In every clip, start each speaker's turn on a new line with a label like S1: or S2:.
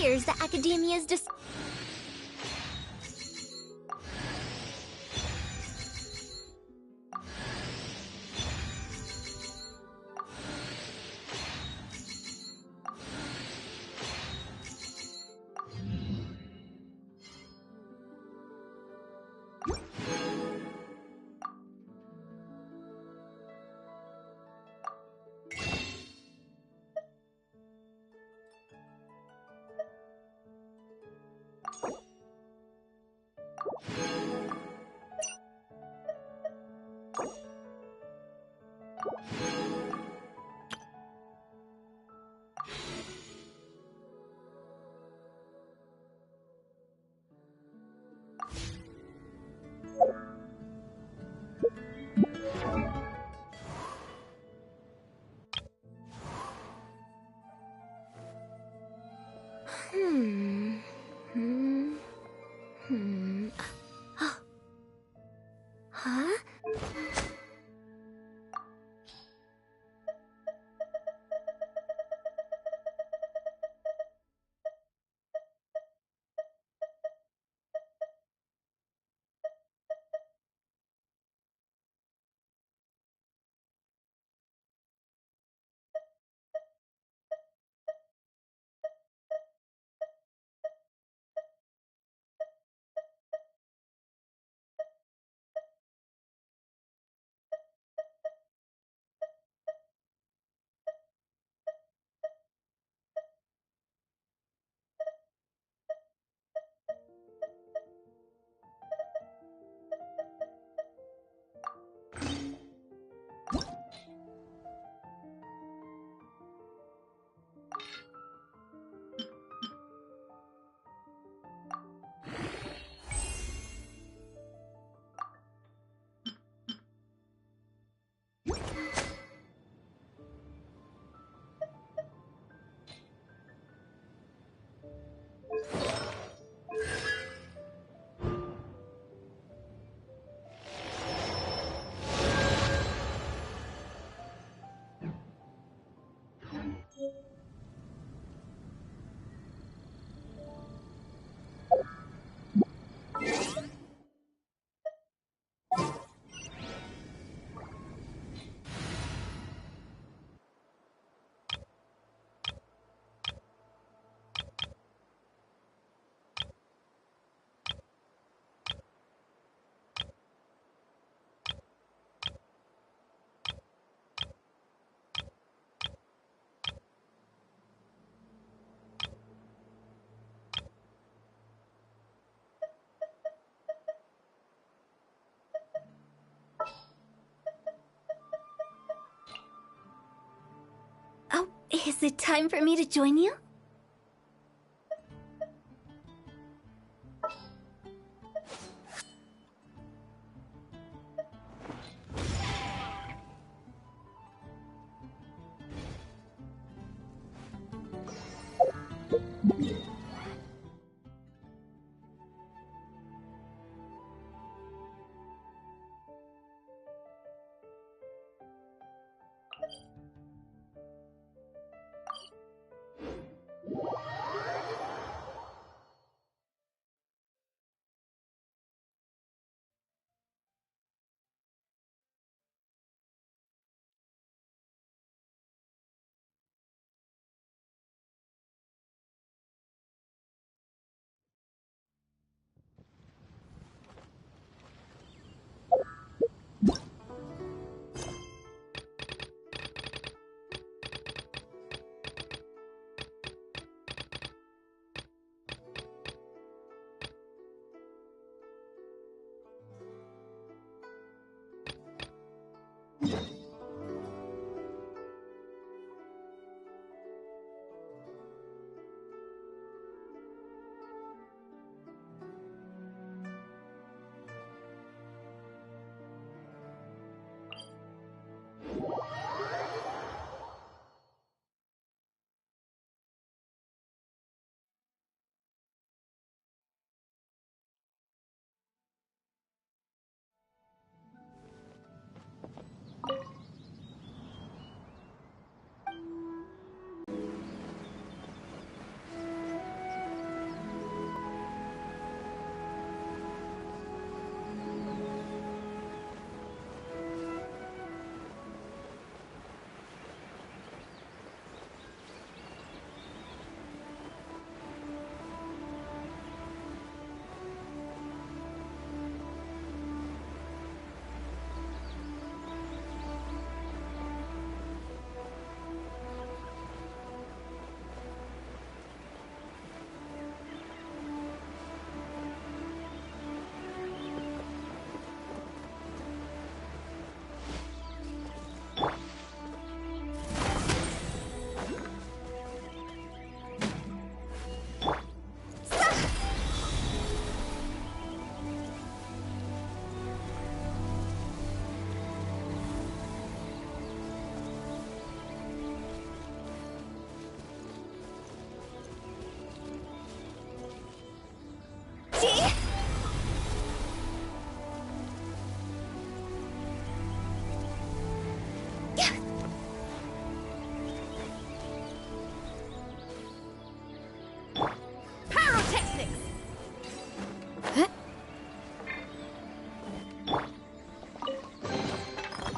S1: fears that academia's Huh? Oh, is it time for me to join you?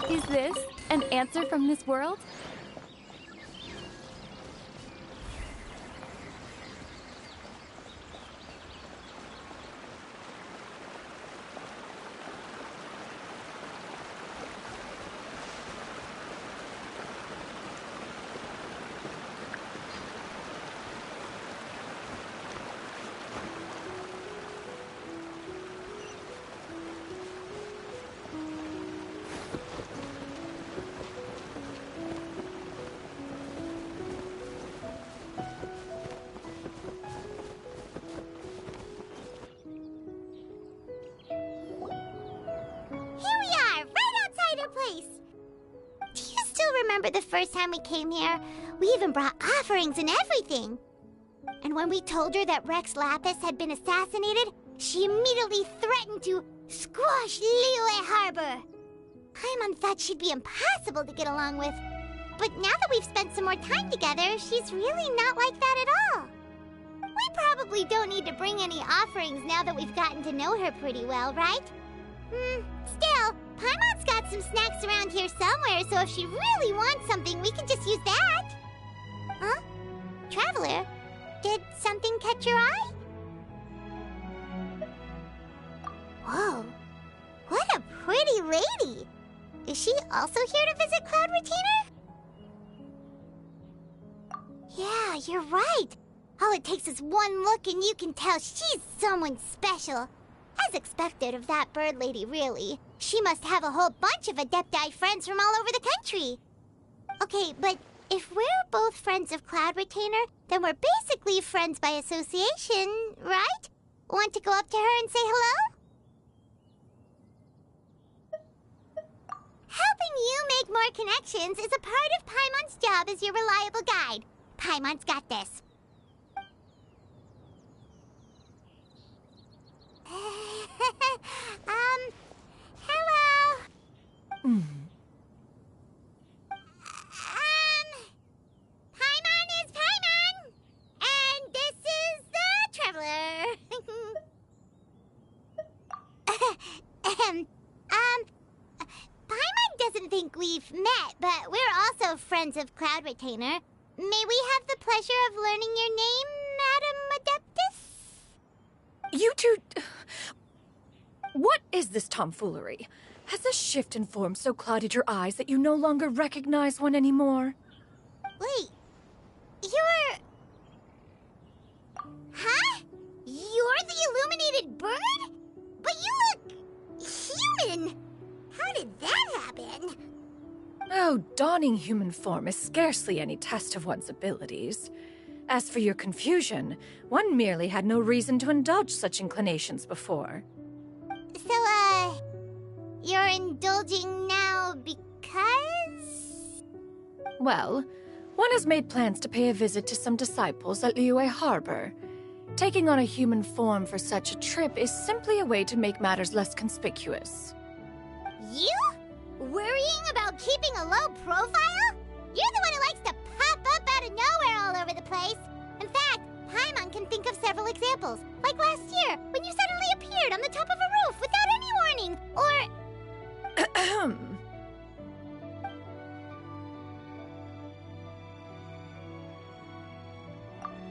S2: Is this an answer from this world?
S3: Remember the first time we came here? We even brought offerings and everything. And when we told her that Rex Lapis had been assassinated, she immediately threatened to squash Liyue Harbor. Paimon thought she'd be impossible to get along with. But now that we've spent some more time together, she's really not like that at all. We probably don't need to bring any offerings now that we've gotten to know her pretty well, right? Still, Paimon's got some snacks around here somewhere, so if she really wants something, we can just use that. Huh? Traveler, did something catch your eye? Whoa, what a pretty lady! Is she also here to visit Cloud Retainer? Yeah, you're right. All it takes is one look and you can tell she's someone special. As expected of that bird lady, really. She must have a whole bunch of Adepti friends from all over the country. Okay, but if we're both friends of Cloud Retainer, then we're basically friends by association, right? Want to go up to her and say hello? Helping you make more connections is a part of Paimon's job as your reliable guide. Paimon's got this. Hello. Paimon is Paimon, and this is the Traveler. Paimon doesn't think we've met, but we're also friends of Cloud Retainer. May we have the pleasure of learning your name, Madam Adeptus?
S4: You two... What is this tomfoolery? Has a shift in form so clouded your eyes that you no longer recognize one anymore?
S3: Wait, you're... Huh? You're the illuminated bird? But you look... human! How did that happen?
S4: Oh, donning human form is scarcely any test of one's abilities. As for your confusion, one merely had no reason to indulge such inclinations before.
S3: So, you're indulging now because?
S4: Well, one has made plans to pay a visit to some disciples at Liyue Harbor. Taking on a human form for such a trip is simply a way to make matters less conspicuous.
S3: You? Worrying about keeping a low profile? You're the one who likes to pop up out of nowhere all over the place. In fact, Paimon can think of several examples. Like last year, when you suddenly appeared on the top of a roof without any warning, or...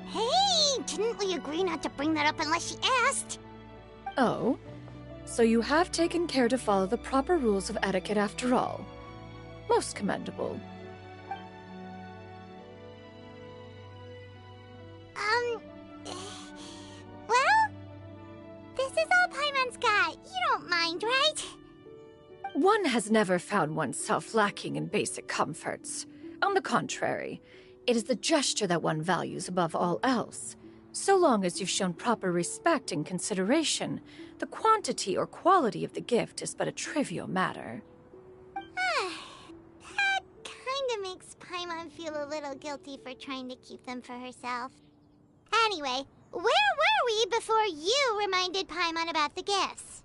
S3: Hey, didn't we agree not to bring that up unless she asked?
S4: Oh? So you have taken care to follow the proper rules of etiquette after all. Most commendable.
S3: Well, this is all Paimon's got. You don't mind, right?
S4: One has never found oneself lacking in basic comforts. On the contrary, it is the gesture that one values above all else. So long as you've shown proper respect and consideration, the quantity or quality of the gift is but a trivial matter.
S3: That kinda makes Paimon feel a little guilty for trying to keep them for herself. Anyway, where were we before you reminded Paimon about the gifts?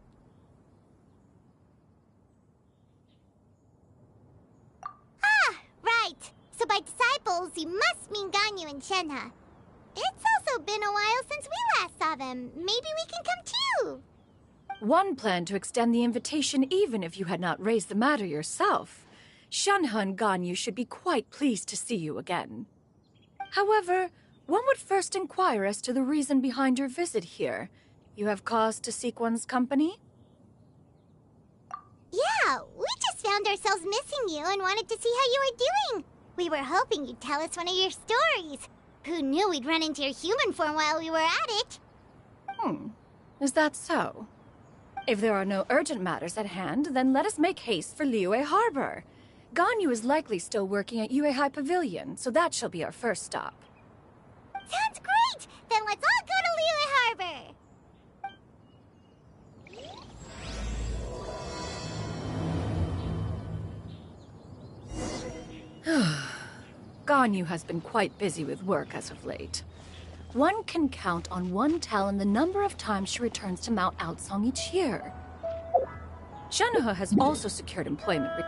S3: Right. So by disciples, you must mean Ganyu and Shenhe. It's also been a while since we last saw them. Maybe we can come too.
S4: One planned to extend the invitation even if you had not raised the matter yourself. Xianyun and Ganyu should be quite pleased to see you again. However, one would first inquire as to the reason behind your visit here. You have cause to seek one's company?
S3: Yeah, we just found ourselves missing you and wanted to see how you were doing. We were hoping you'd tell us one of your stories. Who knew we'd run into your human form while we were at it?
S4: Is that so? If there are no urgent matters at hand, then let us make haste for Liyue Harbor. Ganyu is likely still working at Yuehai Pavilion, so that shall be our first stop.
S3: Sounds great! Then let's all go to Liyue Harbor!
S4: Ganyu has been quite busy with work as of late. One can count on one talon the number of times she returns to Mount Outsong each year. Shanaha has also secured employment.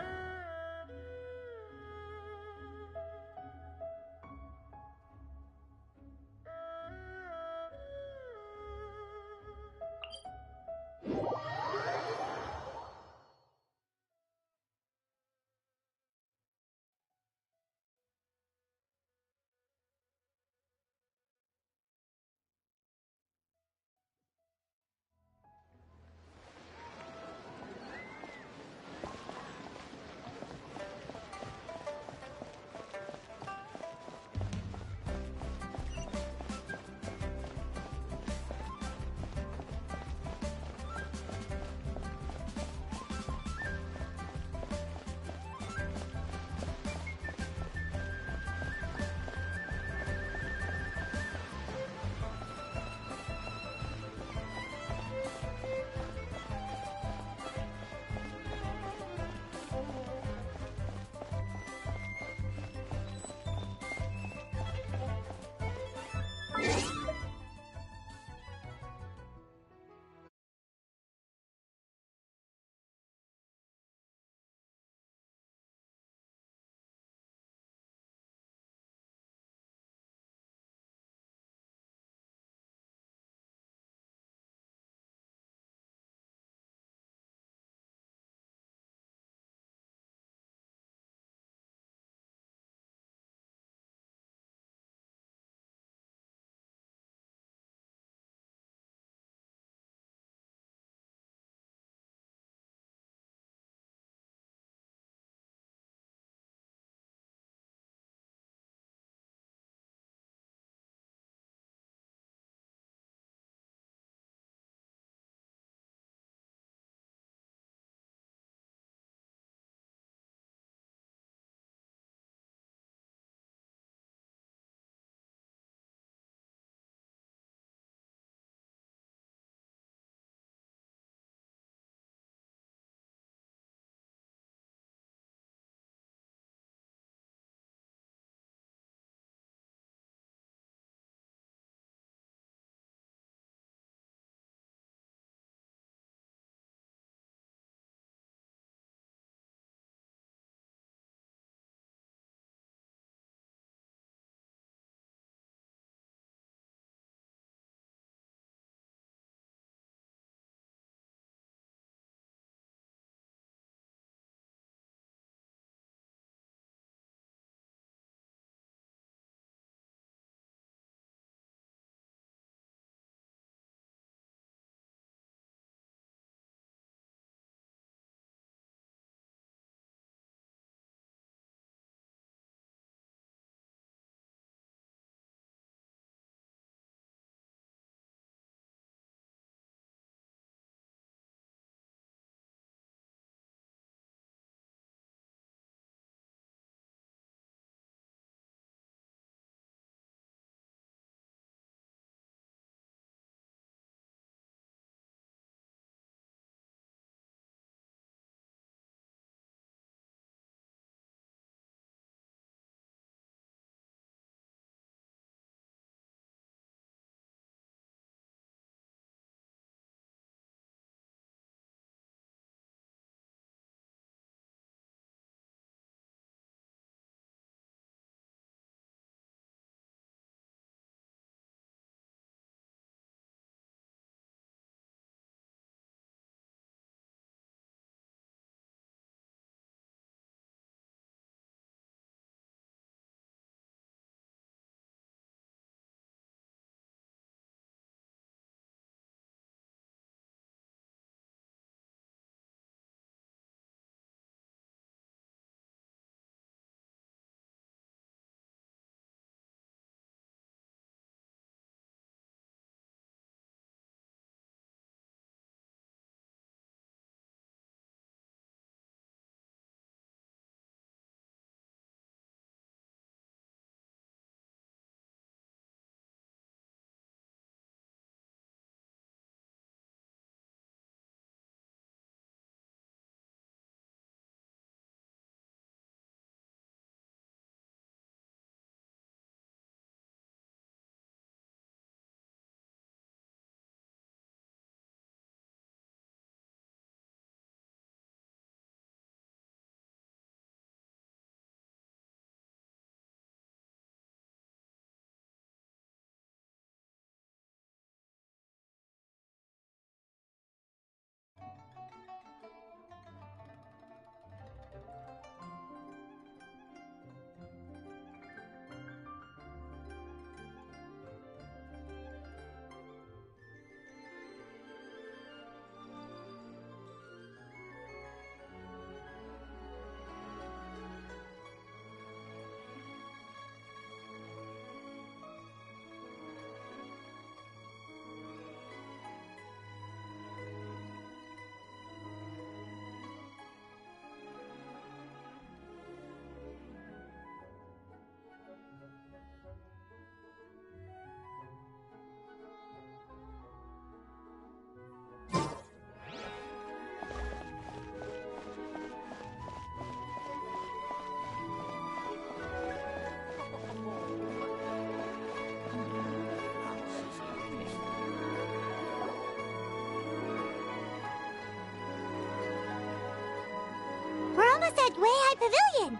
S3: Way-High Pavilion!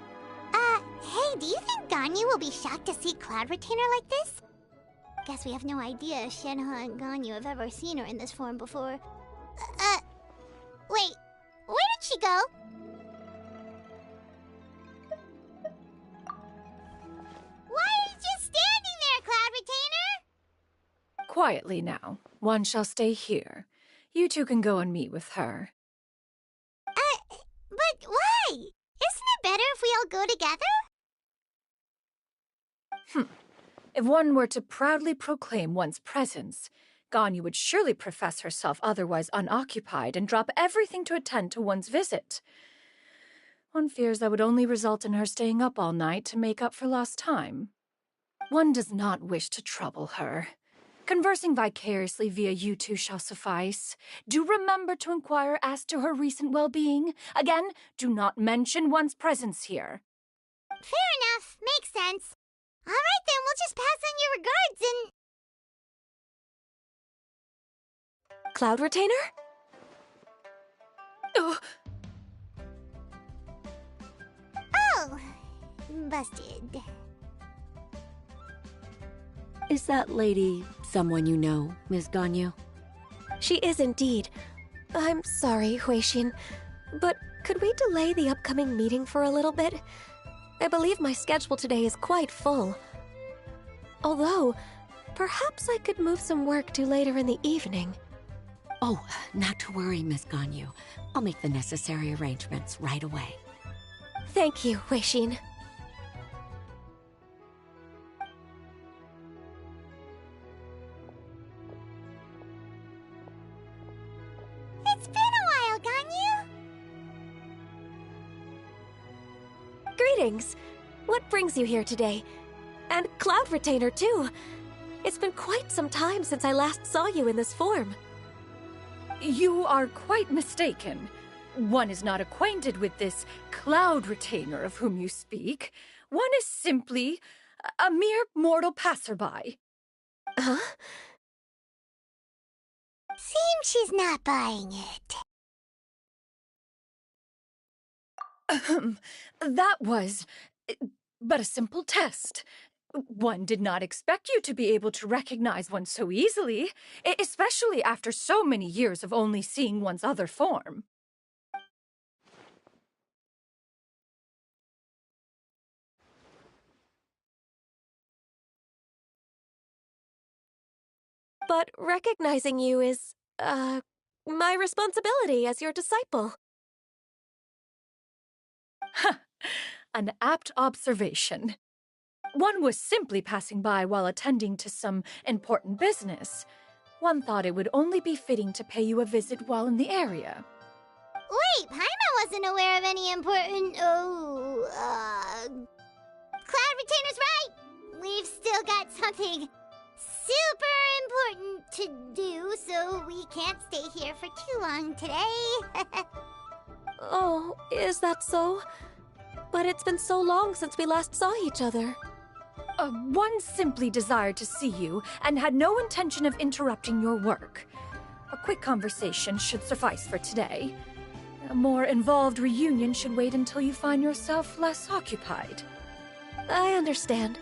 S3: Hey, do you think Ganyu will be shocked to see Cloud Retainer like this? Guess we have no idea if Shenhe and Ganyu have ever seen her in this form before. Wait, where did she go? Why are you just standing there, Cloud Retainer?
S4: Quietly now. One shall stay here. You two can go and meet with her.
S3: But why? Isn't it better if we all go together?
S4: If one were to proudly proclaim one's presence, Ganyu would surely profess herself otherwise unoccupied and drop everything to attend to one's visit. One fears that would only result in her staying up all night to make up for lost time. One does not wish to trouble her. Conversing vicariously via you two shall suffice. Do remember to inquire as to her recent well-being. Again, do not mention one's presence here.
S3: Fair enough. Makes sense. All right, then, we'll just pass on your regards and...
S2: Cloud Retainer?
S3: Oh, busted.
S5: Is that lady someone you know, Ms. Ganyu?
S2: She is indeed. I'm sorry, Huixin, but could we delay the upcoming meeting for a little bit? I believe my schedule today is quite full. Although, perhaps I could move some work to later in the evening.
S5: Oh, not to worry, Ms. Ganyu. I'll make the necessary arrangements right away.
S2: Thank you, Huixin.
S3: It's been a while, Ganyu.
S2: Greetings. What brings you here today? And Cloud Retainer, too. It's been quite some time since I last saw you in this form.
S4: You are quite mistaken. One is not acquainted with this Cloud Retainer of whom you speak. One is simply a mere mortal passerby.
S2: Huh?
S3: Seems she's not buying it.
S4: That was but a simple test. One did not expect you to be able to recognize one so easily, especially after so many years of only seeing one's other form.
S2: But recognizing you is, my responsibility as your disciple.
S4: An apt observation. One was simply passing by while attending to some important business. One thought it would only be fitting to pay you a visit while in the area.
S3: Wait, Paimon wasn't aware of any important... Cloud Retainer's right! We've still got something super important to do, so we can't stay here for too long today.
S2: Oh, is that so? But it's been so long since we last saw each other.
S4: One simply desired to see you and had no intention of interrupting your work. A quick conversation should suffice for today. A more involved reunion should wait until you find yourself less occupied.
S2: I understand.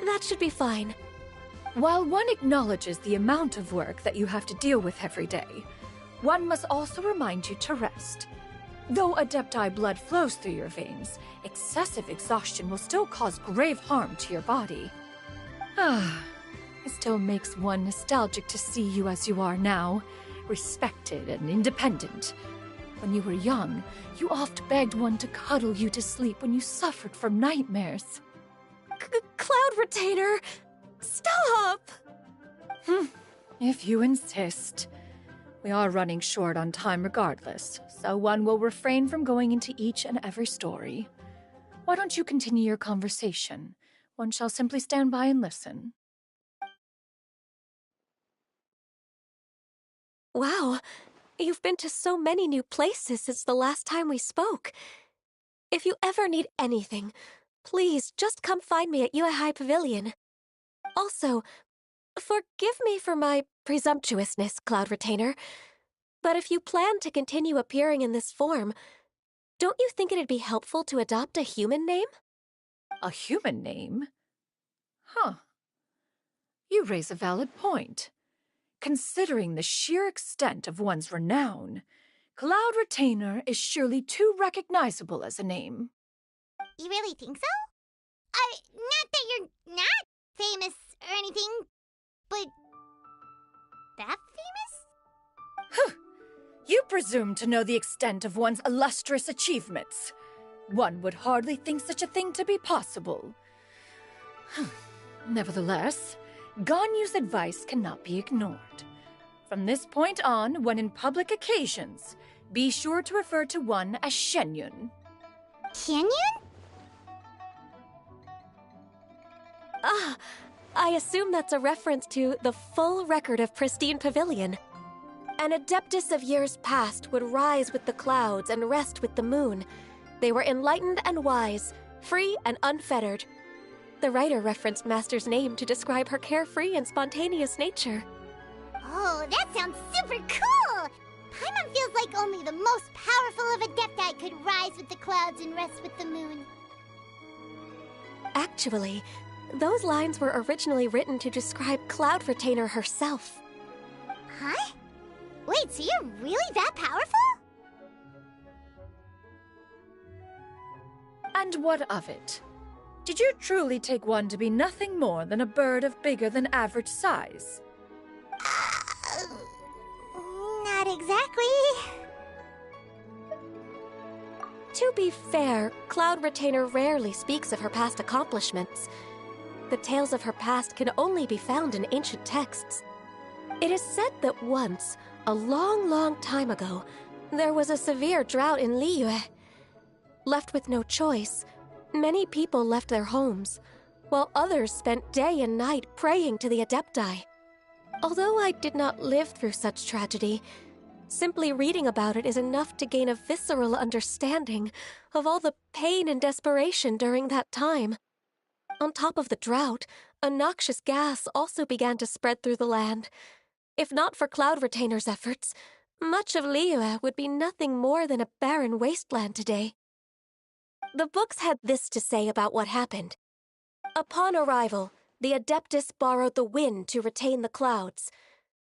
S2: That should be fine.
S4: While one acknowledges the amount of work that you have to deal with every day, one must also remind you to rest. Though Adepti blood flows through your veins, excessive exhaustion will still cause grave harm to your body. It still makes one nostalgic to see you as you are now, respected and independent. When you were young, you oft begged one to cuddle you to sleep when you suffered from nightmares.
S2: Cloud Retainer! Stop!
S4: If you insist. We are running short on time regardless, so one will refrain from going into each and every story. Why don't you continue your conversation? One shall simply stand by and listen.
S2: Wow, you've been to so many new places since the last time we spoke. If you ever need anything, please just come find me at High Pavilion. Also, forgive me for my presumptuousness, Cloud Retainer, but if you plan to continue appearing in this form, Don't you think it'd be helpful to adopt a human name?
S4: A human name? Huh. You raise a valid point. Considering the sheer extent of one's renown, Cloud Retainer is surely too recognizable as a name.
S3: You really think so? Not that you're not famous or anything, but that famous?
S4: You presume to know the extent of one's illustrious achievements. One would hardly think such a thing to be possible. Nevertheless, Ganyu's advice cannot be ignored. From this point on, when in public occasions, be sure to refer to one as Xianyun.
S3: Xianyun?
S2: Ah, I assume that's a reference to the full record of Pristine Pavilion. An adeptus of years past would rise with the clouds and rest with the moon. They were enlightened and wise, free and unfettered. The writer referenced Master's name to describe her carefree and spontaneous nature.
S3: Oh, that sounds super cool! Paimon feels like only the most powerful of Adepti could rise with the clouds and rest with the moon.
S2: Actually, those lines were originally written to describe Cloud Retainer herself.
S3: Huh? Wait, so you're really that powerful?
S4: And what of it? Did you truly take one to be nothing more than a bird of bigger than average size?
S3: Not exactly.
S2: To be fair, Cloud Retainer rarely speaks of her past accomplishments. The tales of her past can only be found in ancient texts. It is said that once, a long, long time ago, there was a severe drought in Liyue. Left with no choice, many people left their homes, while others spent day and night praying to the Adepti. Although I did not live through such tragedy, simply reading about it is enough to gain a visceral understanding of all the pain and desperation during that time. On top of the drought, a noxious gas also began to spread through the land. If not for Cloud Retainer's efforts, much of Liyue would be nothing more than a barren wasteland today. The books had this to say about what happened. Upon arrival, the Adeptus borrowed the wind to retain the clouds.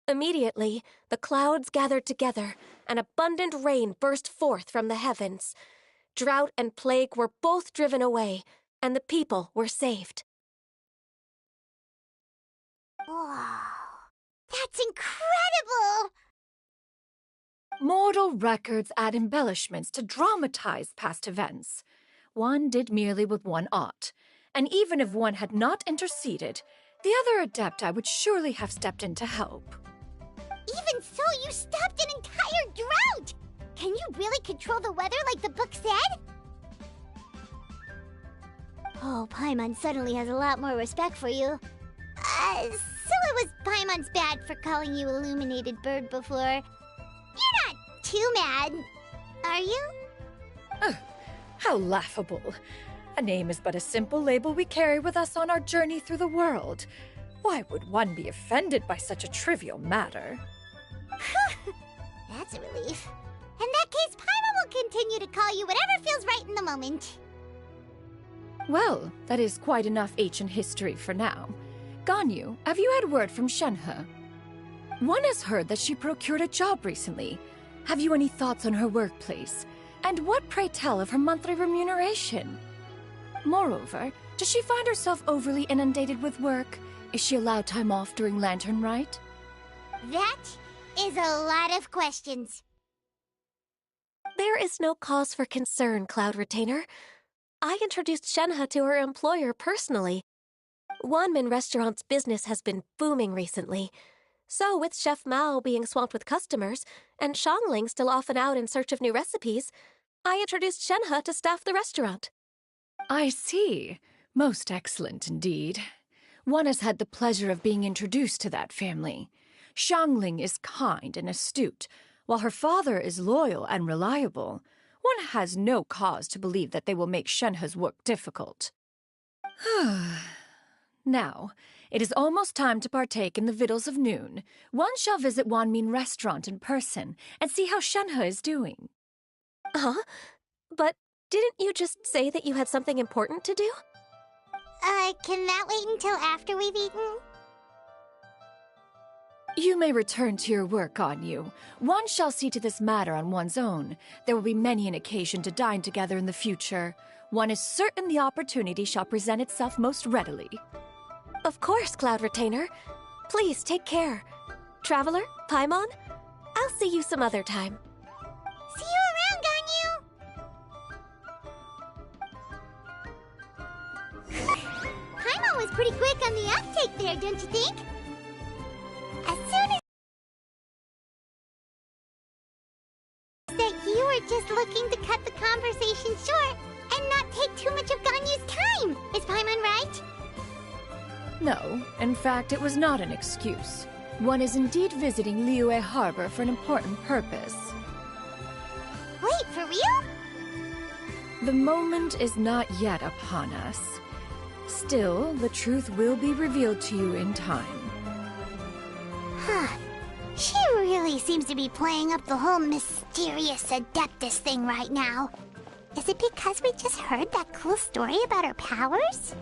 S2: Immediately, the clouds gathered together, and abundant rain burst forth from the heavens. Drought and plague were both driven away, and the people were saved.
S3: Wow, that's incredible!
S4: Mortal records add embellishments to dramatize past events. One did merely what one ought, and even if one had not interceded, the other Adepti would surely have stepped in to help.
S3: Even so, you stopped an entire drought! Can you really control the weather like the book said? Oh, Paimon suddenly has a lot more respect for you. So it was Paimon's bad for calling you Illuminated Bird before. You're not too mad, are you?
S4: How laughable. A name is but a simple label we carry with us on our journey through the world. Why would one be offended by such a trivial matter?
S3: That's a relief. In that case, Paimon will continue to call you whatever feels right in the moment.
S4: Well, that is quite enough ancient history for now. Ganyu, have you had word from Shenhe? One has heard that she procured a job recently. Have you any thoughts on her workplace? And what, pray tell, of her monthly remuneration? Moreover, does she find herself overly inundated with work? Is she allowed time off during Lantern Rite?
S3: That is a lot of questions.
S2: There is no cause for concern, Cloud Retainer. I introduced Shenhe to her employer personally. Wanmin Restaurant's business has been booming recently. So, with Chef Mao being swamped with customers, and Xiangling still off and out in search of new recipes, I introduced Shenhe to staff the restaurant.
S4: I see. Most excellent indeed. One has had the pleasure of being introduced to that family. Xiangling is kind and astute, while her father is loyal and reliable. One has no cause to believe that they will make Shenhe's work difficult. Now, it is almost time to partake in the victuals of noon. One shall visit Wanmin Restaurant in person and see how Shenhe is doing.
S2: Huh? But didn't you just say that you had something important to do?
S3: Can that wait until after we've eaten?
S4: You may return to your work, Ganyu. One shall see to this matter on one's own. There will be many an occasion to dine together in the future. One is certain the opportunity shall present itself most readily.
S2: Of course, Cloud Retainer. Please take care. Traveler, Paimon, I'll see you some other time.
S3: See you around, Ganyu! Paimon was pretty quick on the uptake there, don't you think? As soon as that you were just looking to cut the conversation short and not take too much of Ganyu's time. Is Paimon right?
S4: No, in fact, it was not an excuse. One is indeed visiting Liyue Harbor for an important purpose.
S3: Wait, for real?
S4: The moment is not yet upon us. Still, the truth will be revealed to you in time.
S3: Huh. She really seems to be playing up the whole mysterious Adeptus thing right now. Is it because we just heard that cool story about her powers?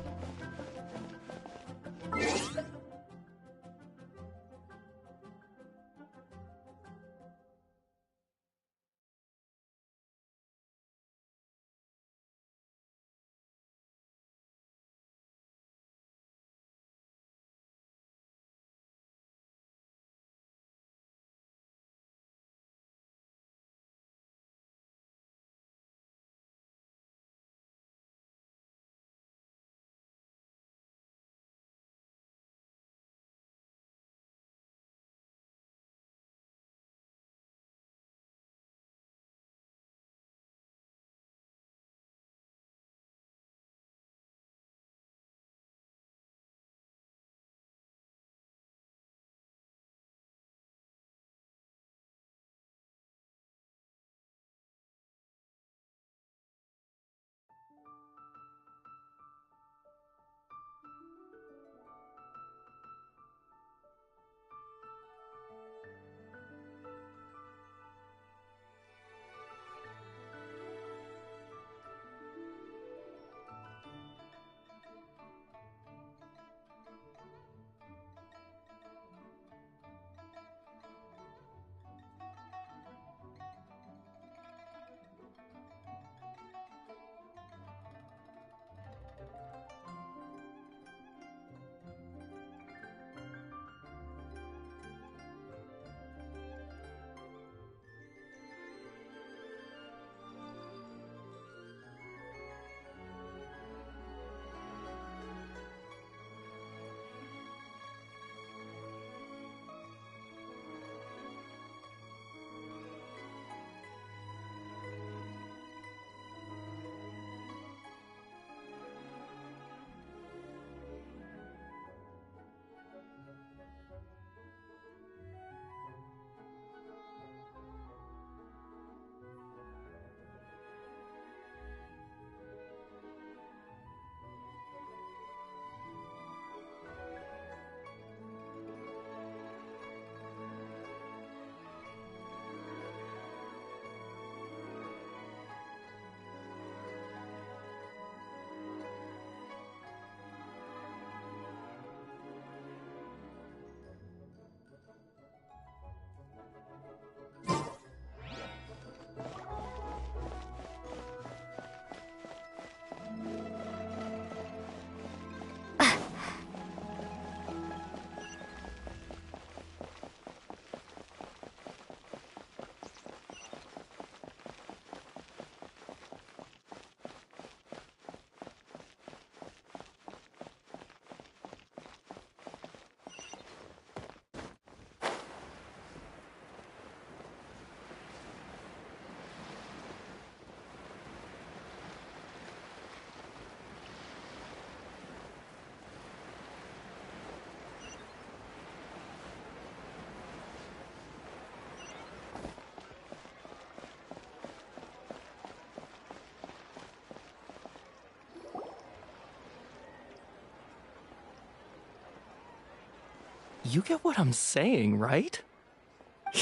S6: You get what I'm saying, right?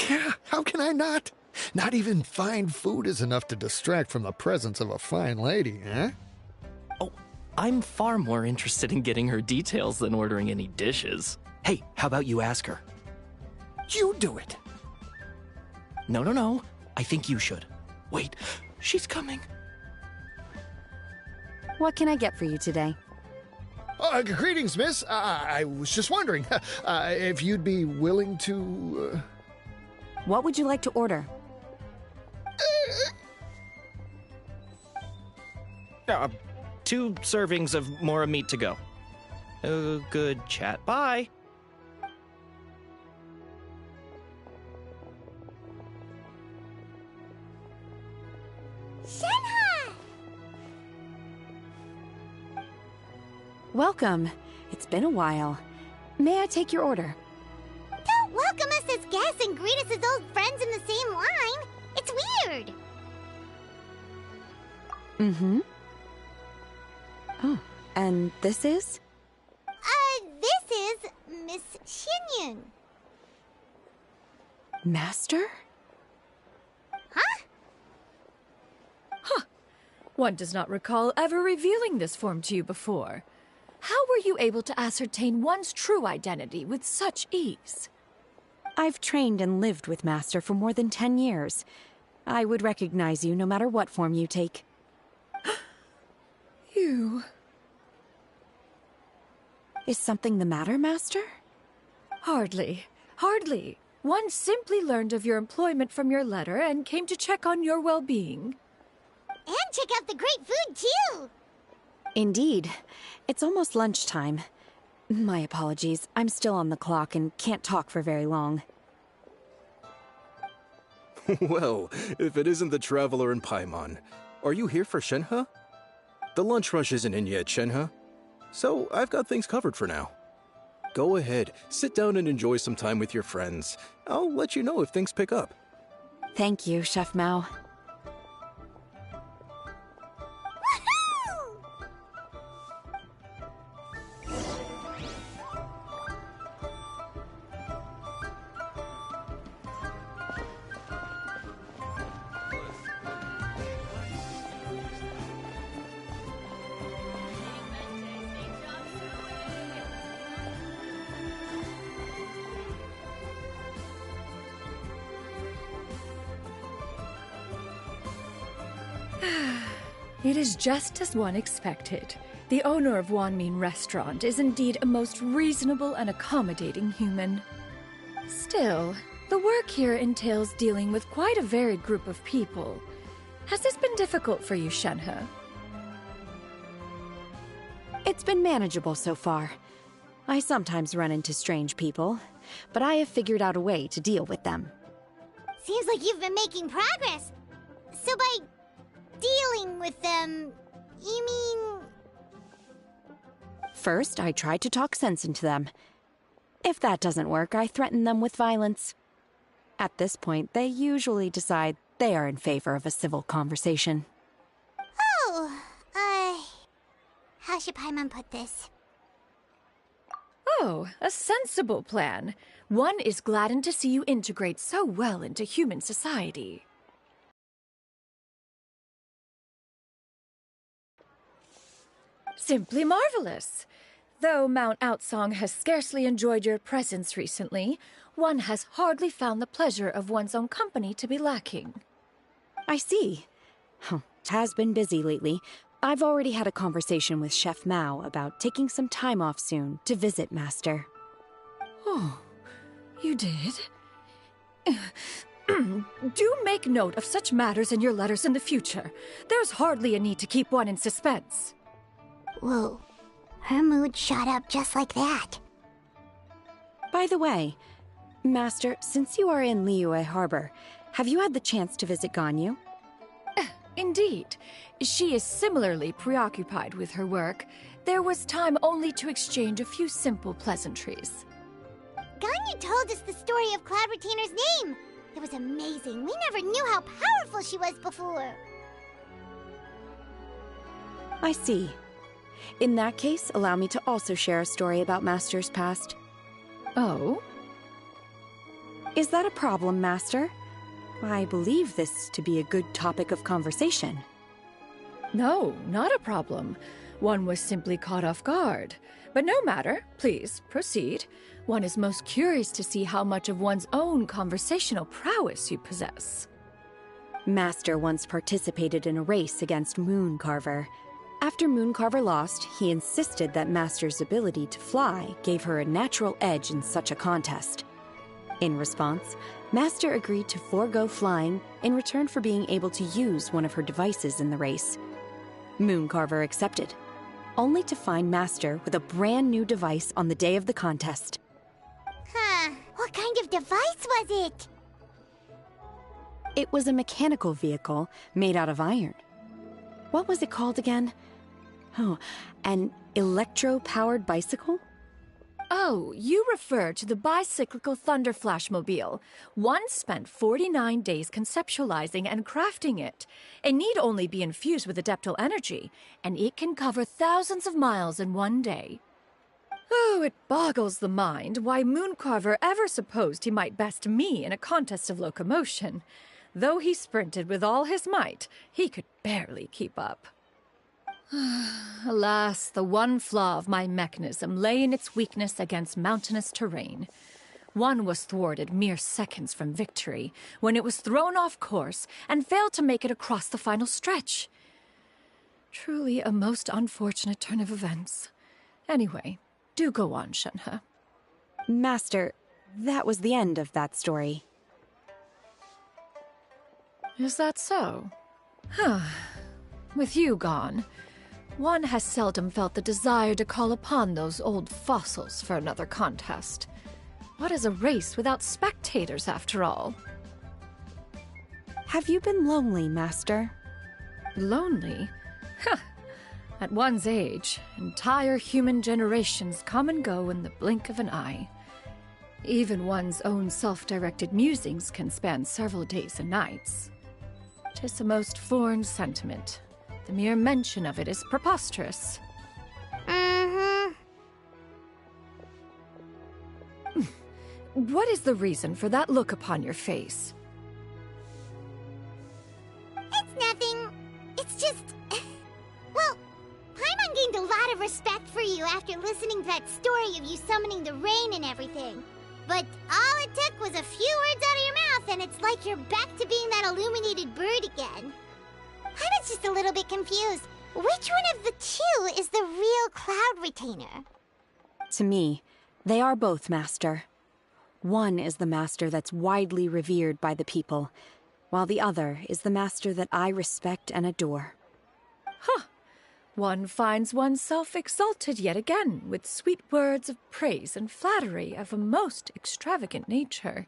S7: Yeah, how can I not?
S6: Not even fine food is enough to distract from the presence of a fine lady, eh?
S7: Oh, I'm far more interested in getting her details than ordering any dishes. Hey, how about you ask her?
S6: You do it!
S7: No. I think you should. Wait, she's coming.
S8: What can I get for you today?
S6: Greetings, miss. I was just wondering if you'd be willing to...
S8: What would you like to order?
S7: 2 servings of more meat to go. Good chat. Bye.
S3: Shenhe!
S8: Welcome. It's been a while. May I take your order?
S3: Don't welcome us as guests and greet us as old friends in the same line. It's weird.
S8: Mm-hmm. Oh, and this is?
S3: This is Miss Xianyun.
S8: Master?
S3: Huh?
S4: One does not recall ever revealing this form to you before. How were you able to ascertain one's true identity with such ease?
S8: I've trained and lived with Master for more than 10 years. I would recognize you no matter what form you take.
S4: You...
S8: Is something the matter, Master?
S4: Hardly. One simply learned of your employment from your letter and came to check on your well-being.
S3: And check out the great food, too!
S8: Indeed. It's almost lunchtime. My apologies. I'm still on the clock and can't talk for very long.
S9: Well, if it isn't the Traveler in Paimon, are you here for Shenhe? The lunch rush isn't in yet, Shenhe. So I've got things covered for now. Go ahead, sit down and enjoy some time with your friends. I'll let you know if things pick up.
S8: Thank you, Chef Mao.
S3: Woohoo!
S4: It is just as one expected. The owner of Wanmin Restaurant is indeed a most reasonable and accommodating human. Still, the work here entails dealing with quite a varied group of people. Has this been difficult for you, Shenhe?
S8: It's been manageable so far. I sometimes run into strange people, but I have figured out a way to deal with them.
S3: Seems like you've been making progress. So by dealing with them, you mean...
S8: First, I try to talk sense into them. If that doesn't work, I threaten them with violence. At this point, they usually decide they are in favor of a civil conversation.
S3: Oh, how should Paimon put this?
S4: Oh, a sensible plan. One is gladdened to see you integrate so well into human society. Simply marvelous. Though Mount Outsong has scarcely enjoyed your presence recently, one has hardly found the pleasure of one's own company to be lacking.
S8: I see. It has been busy lately. I've already had a conversation with Chef Mao about taking some time off soon to visit Master.
S4: Oh, you did? Do make note of such matters in your letters in the future. There's hardly a need to keep one in suspense.
S3: Whoa, her mood shot up just like that.
S8: By the way, Master, since you are in Liyue Harbor, have you had the chance to visit Ganyu?
S4: Indeed. She is similarly preoccupied with her work. There was time only to exchange a few simple pleasantries.
S3: Ganyu told us the story of Cloud Retainer's name. It was amazing. We never knew how powerful she was before.
S8: I see. In that case, allow me to also share a story about Master's past.
S4: Oh?
S8: Is that a problem, Master? I believe this to be a good topic of conversation.
S4: No, not a problem. One was simply caught off guard. But no matter, please, proceed. One is most curious to see how much of one's own conversational prowess you possess.
S8: Master once participated in a race against Mooncarver. After Mooncarver lost, he insisted that Master's ability to fly gave her a natural edge in such a contest. In response, Master agreed to forego flying in return for being able to use one of her devices in the race. Mooncarver accepted, only to find Master with a brand new device on the day of the contest.
S3: Huh. What kind of device was it?
S8: It was a mechanical vehicle made out of iron. What was it called again? Oh, an electro-powered bicycle?
S4: Oh, you refer to the bicyclical Thunder Flashmobile. One spent 49 days conceptualizing and crafting it. It need only be infused with adeptal energy, and it can cover thousands of miles in one day. Oh, it boggles the mind why Mooncarver ever supposed he might best me in a contest of locomotion. Though he sprinted with all his might, he could barely keep up. Alas, the one flaw of my mechanism lay in its weakness against mountainous terrain. One was thwarted mere seconds from victory, when it was thrown off course and failed to make it across the final stretch. Truly a most unfortunate turn of events. Anyway, do go on, Shenhe.
S8: Master, that was the end of that story.
S4: Is that so? Huh. With you gone, one has seldom felt the desire to call upon those old fossils for another contest. What is a race without spectators, after all?
S8: Have you been lonely, Master?
S4: Lonely? Huh. At one's age, entire human generations come and go in the blink of an eye. Even one's own self-directed musings can span several days and nights. 'Tis a most foreign sentiment. The mere mention of it is preposterous. What is the reason for that look upon your face?
S3: It's nothing. It's just... Well, Paimon gained a lot of respect for you after listening to that story of you summoning the rain and everything. But all it took was a few words out of your mouth and it's like you're back to being that illuminated bird again. I was just a little bit confused. Which one of the two is the real Cloud Retainer?
S8: To me, they are both, Master. One is the Master that's widely revered by the people, while the other is the Master that I respect and adore.
S4: Huh. One finds oneself exalted yet again with sweet words of praise and flattery of a most extravagant nature.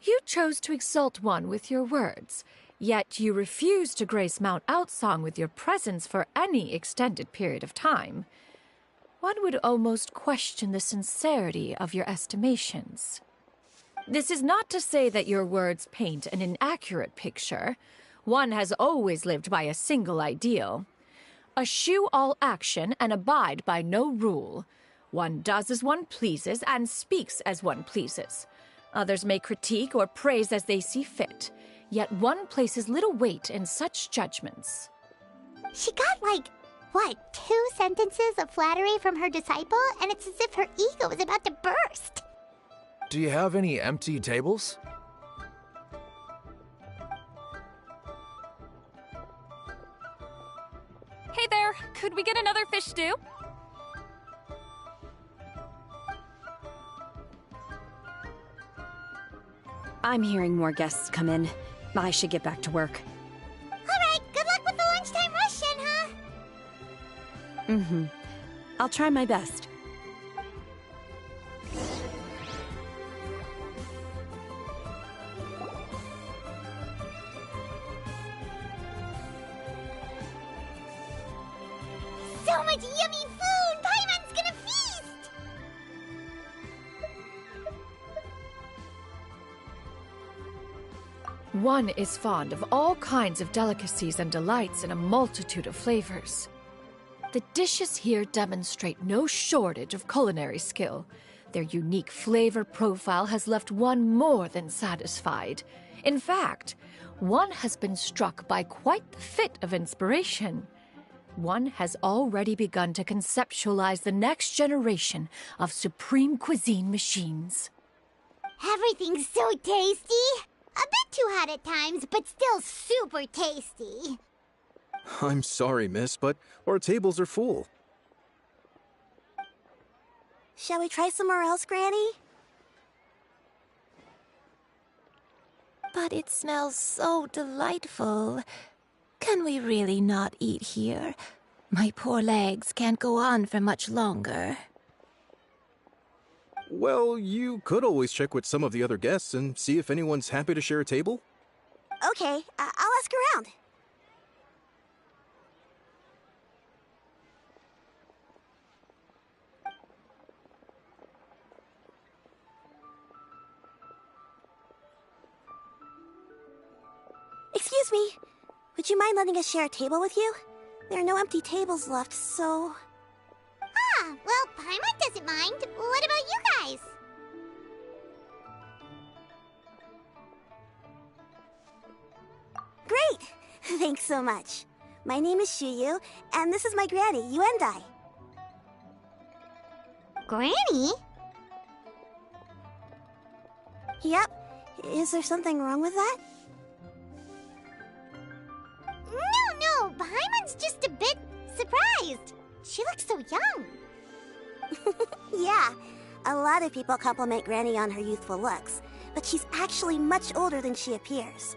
S4: You chose to exalt one with your words, yet you refuse to grace Mount Outsong with your presence for any extended period of time. One would almost question the sincerity of your estimations. This is not to say that your words paint an inaccurate picture. One has always lived by a single ideal. Eschew all action and abide by no rule. One does as one pleases and speaks as one pleases. Others may critique or praise as they see fit, yet one places little weight in such judgments.
S3: She got like, what, 2 sentences of flattery from her disciple, and it's as if her ego is about to burst.
S10: Do you have any empty tables?
S11: Hey there, could we get another fish stew?
S8: I'm hearing more guests come in. I should get back to work.
S3: Alright, good luck with the lunchtime rush, Shenhe.
S8: Mm-hmm. I'll try my best.
S3: So much yummy food! Paimon's gonna feast!
S4: One is fond of all kinds of delicacies and delights in a multitude of flavors. The dishes here demonstrate no shortage of culinary skill. Their unique flavor profile has left one more than satisfied. In fact, one has been struck by quite the fit of inspiration. One has already begun to conceptualize the next generation of supreme cuisine machines.
S3: Everything's so tasty. A bit too hot at times, but still super tasty.
S9: I'm sorry, miss, but our tables are full.
S12: Shall we try somewhere else, Granny?
S13: But it smells so delightful. Can we really not eat here? My poor legs can't go on for much longer.
S9: Well, you could always check with some of the other guests and see if anyone's happy to share a table.
S12: Okay, I'll ask around. Excuse me, would you mind letting us share a table with you? There are no empty tables left, so...
S3: Ah, well, Paimon doesn't mind. What about you guys?
S12: Great! Thanks so much. My name is Xianyun, and this is my granny, Yuendai.
S3: Granny?
S12: Yep. Is there something wrong with that?
S3: No, Paimon's just a bit surprised. She looks so young.
S12: Yeah, a lot of people compliment Granny on her youthful looks, but she's actually much older than she appears.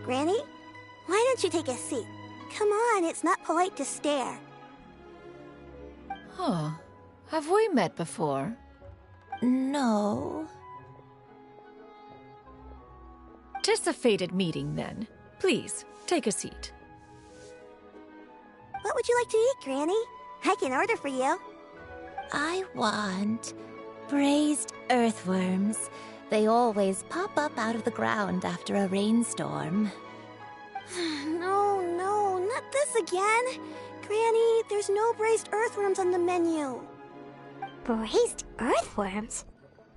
S12: Granny, why don't you take a seat? Come on, it's not polite to stare.
S4: Huh. Have we met before?
S13: No.
S4: 'Tis a fated meeting, then. Please, take a seat.
S12: What would you like to eat, Granny? I can order for you.
S13: I want braised earthworms. They always pop up out of the ground after a rainstorm.
S12: No, not this again. Granny, there's no braised earthworms on the menu.
S3: Braised earthworms?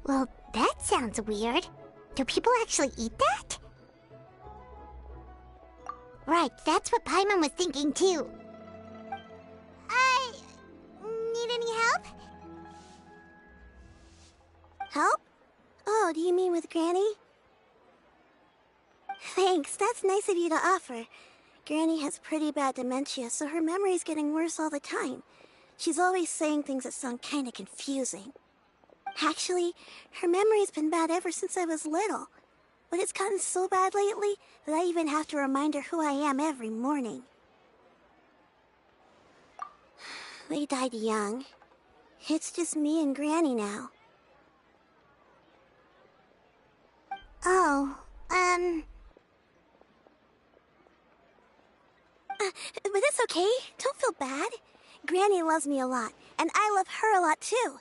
S3: Well, that sounds weird. Do people actually eat that? Right, that's what Paimon was thinking too. Need any help?
S12: Help? Oh, do you mean with Granny? Thanks, that's nice of you to offer. Granny has pretty bad dementia, so her memory's getting worse all the time. She's always saying things that sound kinda confusing. Actually, her memory's been bad ever since I was little. But it's gotten so bad lately that I even have to remind her who I am every morning. They died young. It's just me and Granny now. Oh, but it's okay. Don't feel bad. Granny loves me a lot, and I love her a lot too.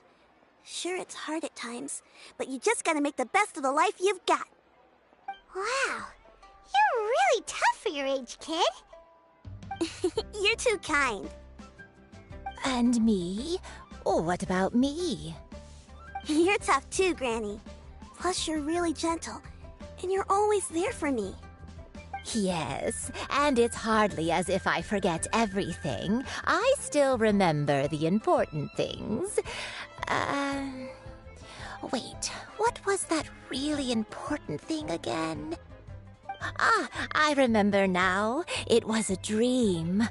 S12: Sure, it's hard at times, but you just gotta make the best of the life you've got.
S3: Wow, you're really tough for your age, kid.
S12: You're too kind.
S13: And me? Oh, what about me?
S12: You're tough too, Granny. Plus, you're really gentle, and you're always there for me.
S13: Yes, and it's hardly as if I forget everything. I still remember the important things. Wait, what was that really important thing again? Ah, I remember now. It was a dream.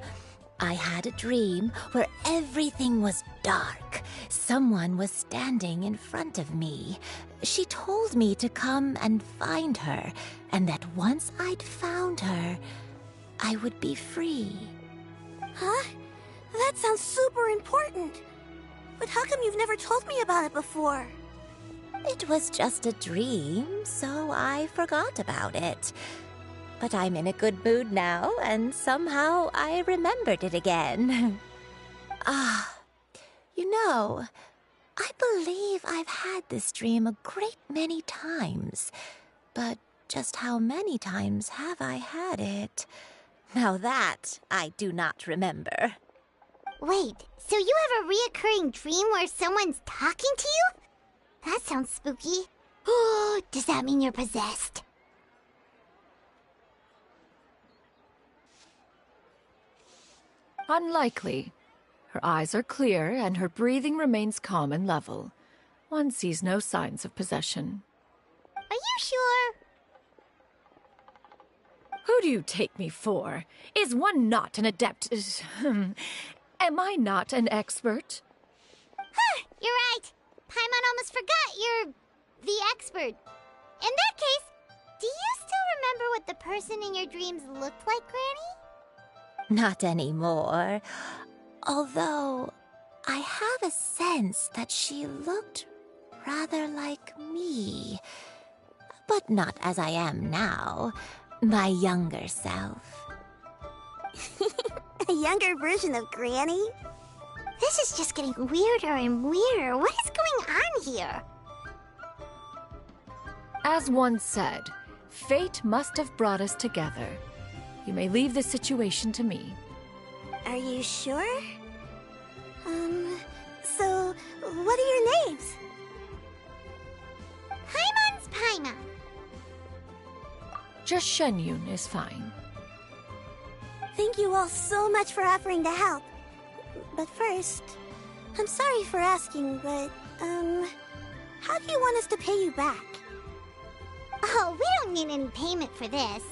S13: I had a dream where everything was dark. Someone was standing in front of me. She told me to come and find her, and that once I'd found her, I would be free.
S12: Huh? That sounds super important. But how come you've never told me about it before?
S13: It was just a dream, so I forgot about it. But I'm in a good mood now, and somehow I remembered it again. You know, I believe I've had this dream a great many times. But just how many times have I had it? Now that I do not remember.
S3: Wait, so you have a reoccurring dream where someone's talking to you? That sounds spooky. Oh, does that mean you're possessed?
S4: Unlikely. Her eyes are clear and her breathing remains calm and level. One sees no signs of possession.
S3: Are you sure?
S4: Who do you take me for? Is one not an adept? Am I not an expert?
S3: Huh, you're right. Paimon almost forgot you're the expert. In that case, do you still remember what the person in your dreams looked like, Granny?
S13: Not anymore. Although, I have a sense that she looked rather like me. But not as I am now. My younger self.
S12: A younger version of Granny?
S3: This is just getting weirder and weirder. What is going on here?
S4: As one said, fate must have brought us together. You may leave the situation to me.
S12: Are you sure? So, what are your names?
S3: Paimon's Paimon.
S4: Just Xianyun is fine.
S12: Thank you all so much for offering to help. But first, I'm sorry for asking, but, how do you want us to pay you back?
S3: Oh, we don't need any payment for this.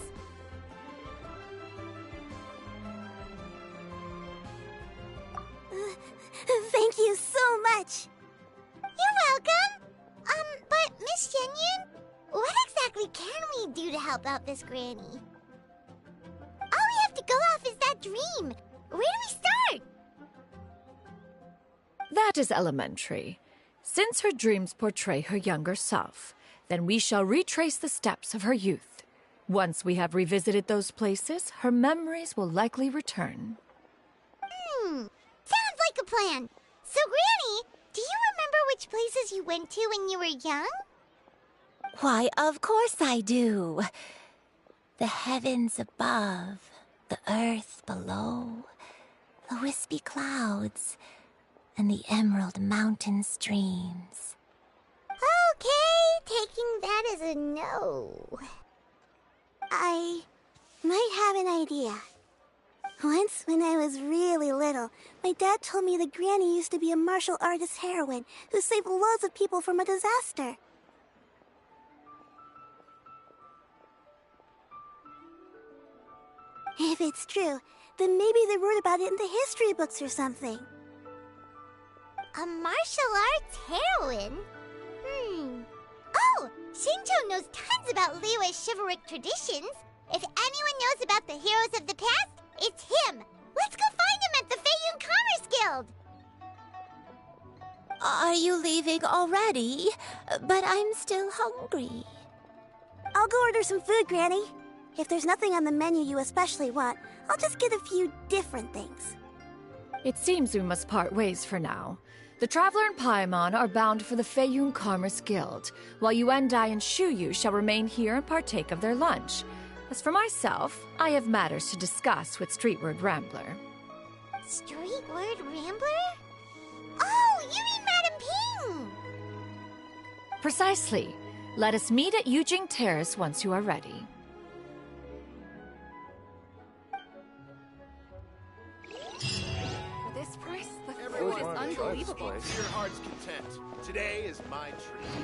S12: Thank you so much.
S3: You're welcome. But Miss Xianyun, what exactly can we do to help out this granny? All we have to go off is that dream. Where do we start?
S4: That is elementary. Since her dreams portray her younger self, then we shall retrace the steps of her youth. Once we have revisited those places, her memories will likely return.
S3: Sounds like a plan. So, Granny, do you remember which places you went to when you were young?
S13: Why, of course I do. The heavens above, the earth below, the wispy clouds, and the emerald mountain streams.
S3: Okay, taking that as a no.
S12: I might have an idea. Once, when I was really little, my dad told me that Granny used to be a martial artist heroine who saved loads of people from a disaster. If it's true, then maybe they wrote about it in the history books or something.
S3: A martial arts heroine? Oh, Shinjo knows tons about Liyue's chivalric traditions. If anyone knows about the heroes of the past, it's him. Let's go find him at the Xianying Commerce Guild.
S13: Are you leaving already? But I'm still hungry.
S12: I'll go order some food, Granny. If there's nothing on the menu you especially want, I'll just get a few different things.
S4: It seems we must part ways for now. The Traveler and Paimon are bound for the Xianying Commerce Guild, while Yuendai and Shuyu shall remain here and partake of their lunch. As for myself, I have matters to discuss with Streetward Rambler.
S3: Streetward Rambler? Oh, you mean Madame Ping!
S4: Precisely. Let us meet at Yujing Terrace once you are ready.
S11: For this price, the food is unbelievable.
S14: To your heart's content. Today is my treat.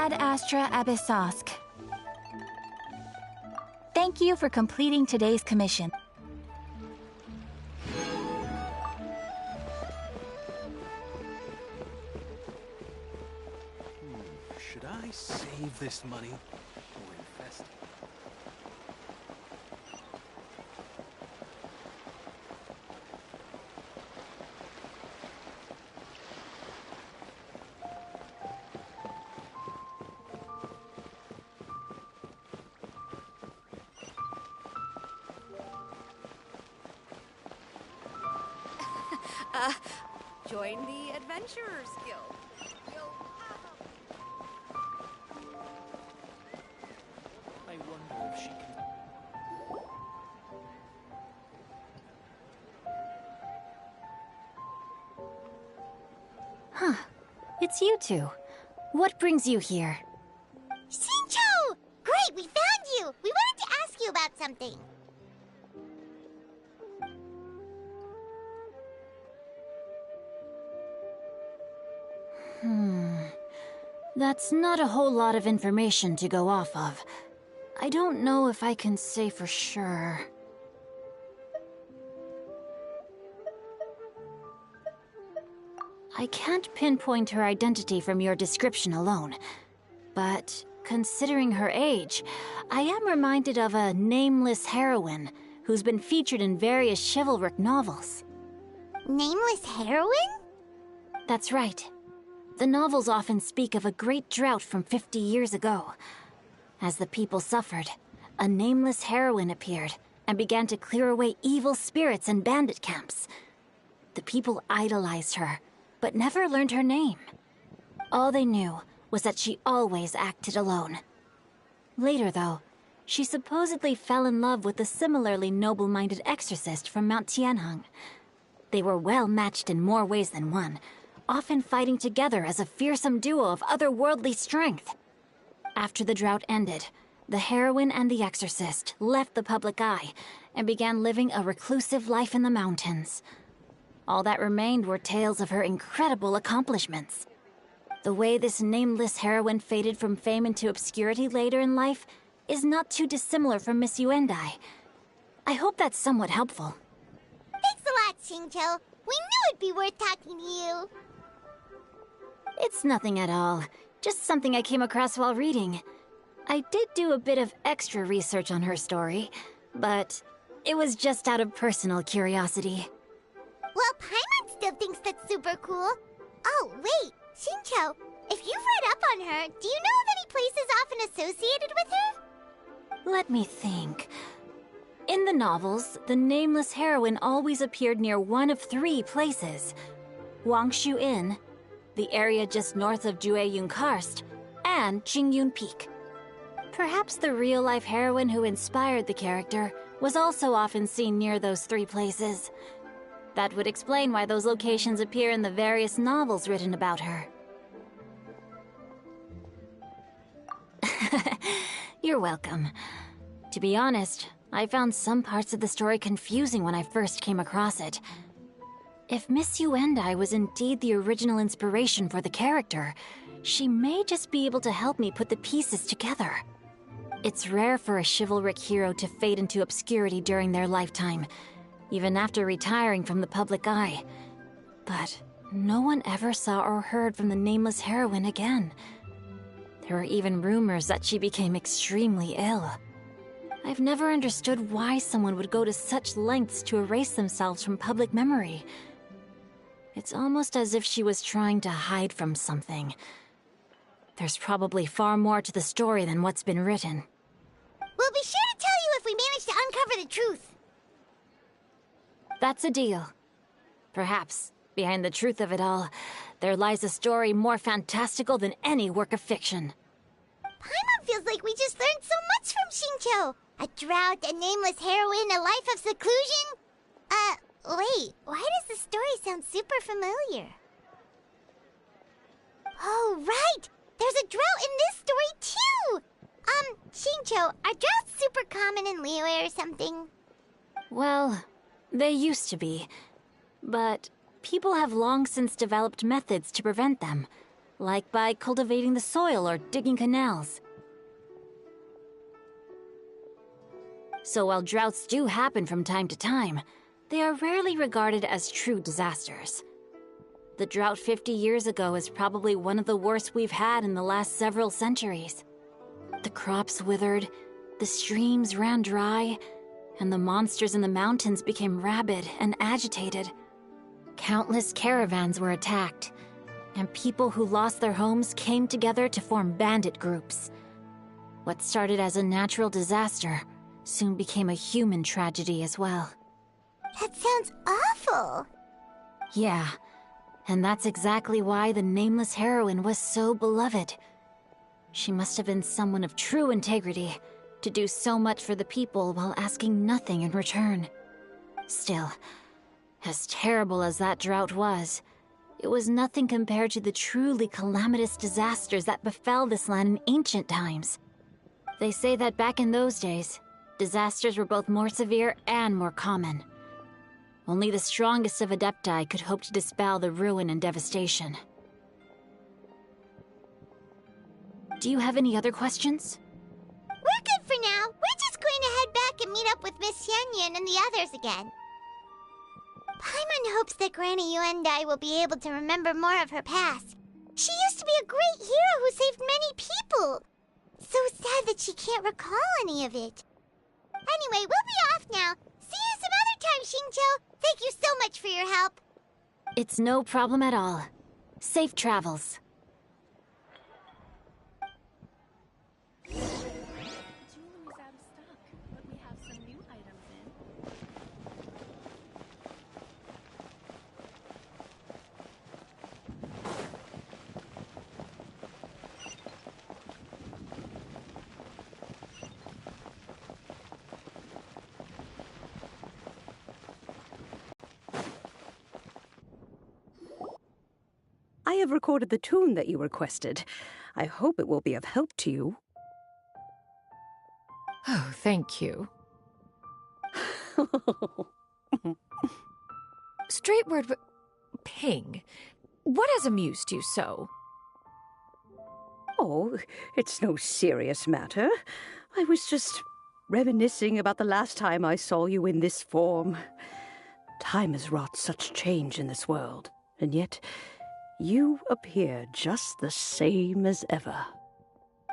S15: Ad Astra Abyssosk. Thank you for completing today's commission.
S14: Should I save this money or invest it?
S11: Join the Adventurers Guild.
S7: I wonder if she can...
S15: Huh. It's you two. What brings you here?
S3: Xinqiu! Great, we found you! We wanted to ask you about something.
S15: That's not a whole lot of information to go off of. I don't know if I can say for sure. I can't pinpoint her identity from your description alone, but considering her age, I am reminded of a nameless heroine who's been featured in various chivalric novels.
S3: Nameless heroine?
S15: That's right. The novels often speak of a great drought from 50 years ago. As the people suffered, a nameless heroine appeared and began to clear away evil spirits and bandit camps. The people idolized her, but never learned her name. All they knew was that she always acted alone. Later, though, she supposedly fell in love with a similarly noble-minded exorcist from Mount Tianheng. They were well matched in more ways than one, often fighting together as a fearsome duo of otherworldly strength. After the drought ended, the heroine and the exorcist left the public eye and began living a reclusive life in the mountains. All that remained were tales of her incredible accomplishments. The way this nameless heroine faded from fame into obscurity later in life is not too dissimilar from Miss Yuendai. I hope that's somewhat helpful.
S3: Thanks a lot, Xinqiu. We knew it'd be worth talking to you.
S15: It's nothing at all. Just something I came across while reading. I did do a bit of extra research on her story, but it was just out of personal curiosity.
S3: Well, Paimon still thinks that's super cool. Oh, wait, Xinqiu, if you've read up on her, do you know of any places often associated with her?
S15: Let me think. In the novels, the nameless heroine always appeared near one of 3 places. Wangshu Inn, the area just north of Jueyun Karst, and Qingyun Peak. Perhaps the real-life heroine who inspired the character was also often seen near those 3 places. That would explain why those locations appear in the various novels written about her. You're welcome. To be honest, I found some parts of the story confusing when I first came across it. If Miss Yuendai was indeed the original inspiration for the character, she may just be able to help me put the pieces together. It's rare for a chivalric hero to fade into obscurity during their lifetime, even after retiring from the public eye. But no one ever saw or heard from the nameless heroine again. There were even rumors that she became extremely ill. I've never understood why someone would go to such lengths to erase themselves from public memory. It's almost as if she was trying to hide from something. There's probably far more to the story than what's been written.
S3: We'll be sure to tell you if we manage to uncover the truth.
S15: That's a deal. Perhaps, behind the truth of it all, there lies a story more fantastical than any work of fiction.
S3: Paimon feels like we just learned so much from Xinqiu. A drought, a nameless heroine, a life of seclusion. Wait, why does the story sound super familiar? Oh, right! There's a drought in this story, too! Xinqiu, are droughts super common in Liyue or something?
S15: Well, they used to be. But people have long since developed methods to prevent them. like by cultivating the soil or digging canals. So while droughts do happen from time to time, they are rarely regarded as true disasters. The drought 50 years ago is probably one of the worst we've had in the last several centuries. The crops withered, the streams ran dry, and the monsters in the mountains became rabid and agitated. Countless caravans were attacked, and people who lost their homes came together to form bandit groups. What started as a natural disaster soon became a human tragedy as well.
S3: That sounds awful.
S15: Yeah, and that's exactly why the nameless heroine was so beloved. She must have been someone of true integrity, to do so much for the people while asking nothing in return. Still, as terrible as that drought was, it was nothing compared to the truly calamitous disasters that befell this land in ancient times. They say that back in those days, disasters were both more severe and more common. Only the strongest of Adepti could hope to dispel the ruin and devastation. Do you have any other questions?
S3: We're good for now. We're just going to head back and meet up with Miss Xianyun and the others again. Paimon hopes that Granny Yuendai will be able to remember more of her past. She used to be a great hero who saved many people. So sad that she can't recall any of it. Anyway, we'll be off now. See you some other time, Xingqiu. Thank you so much for your help.
S15: It's no problem at all. Safe travels.
S16: I have recorded the tune that you requested. I hope it will be of help to you.
S4: Oh, thank you. Straight word, Ping. What has amused you so?
S16: Oh, it's no serious matter. I was just reminiscing about the last time I saw you in this form. Time has wrought such change in this world, and yet you appear just the same as ever.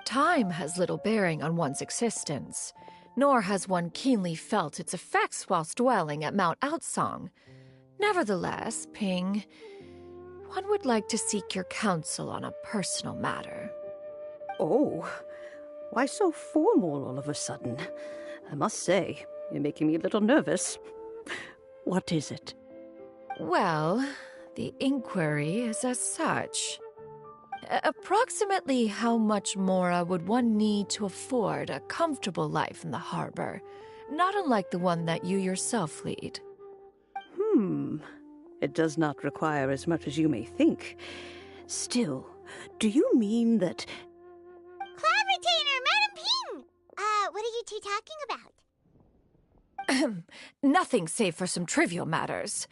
S4: Time has little bearing on one's existence, nor has one keenly felt its effects whilst dwelling at Mount Outsong. Nevertheless, Ping, one would like to seek your counsel on a personal matter.
S16: Oh, why so formal all of a sudden? I must say, you're making me a little nervous. What is it?
S4: Well, the inquiry is as such. Approximately how much more would one need to afford a comfortable life in the harbor, not unlike the one that you yourself lead?
S16: It does not require as much as you may think. Still, do you mean that...
S3: Cloud Retainer, Madam Ping! What are you two talking about?
S4: Nothing save for some trivial matters.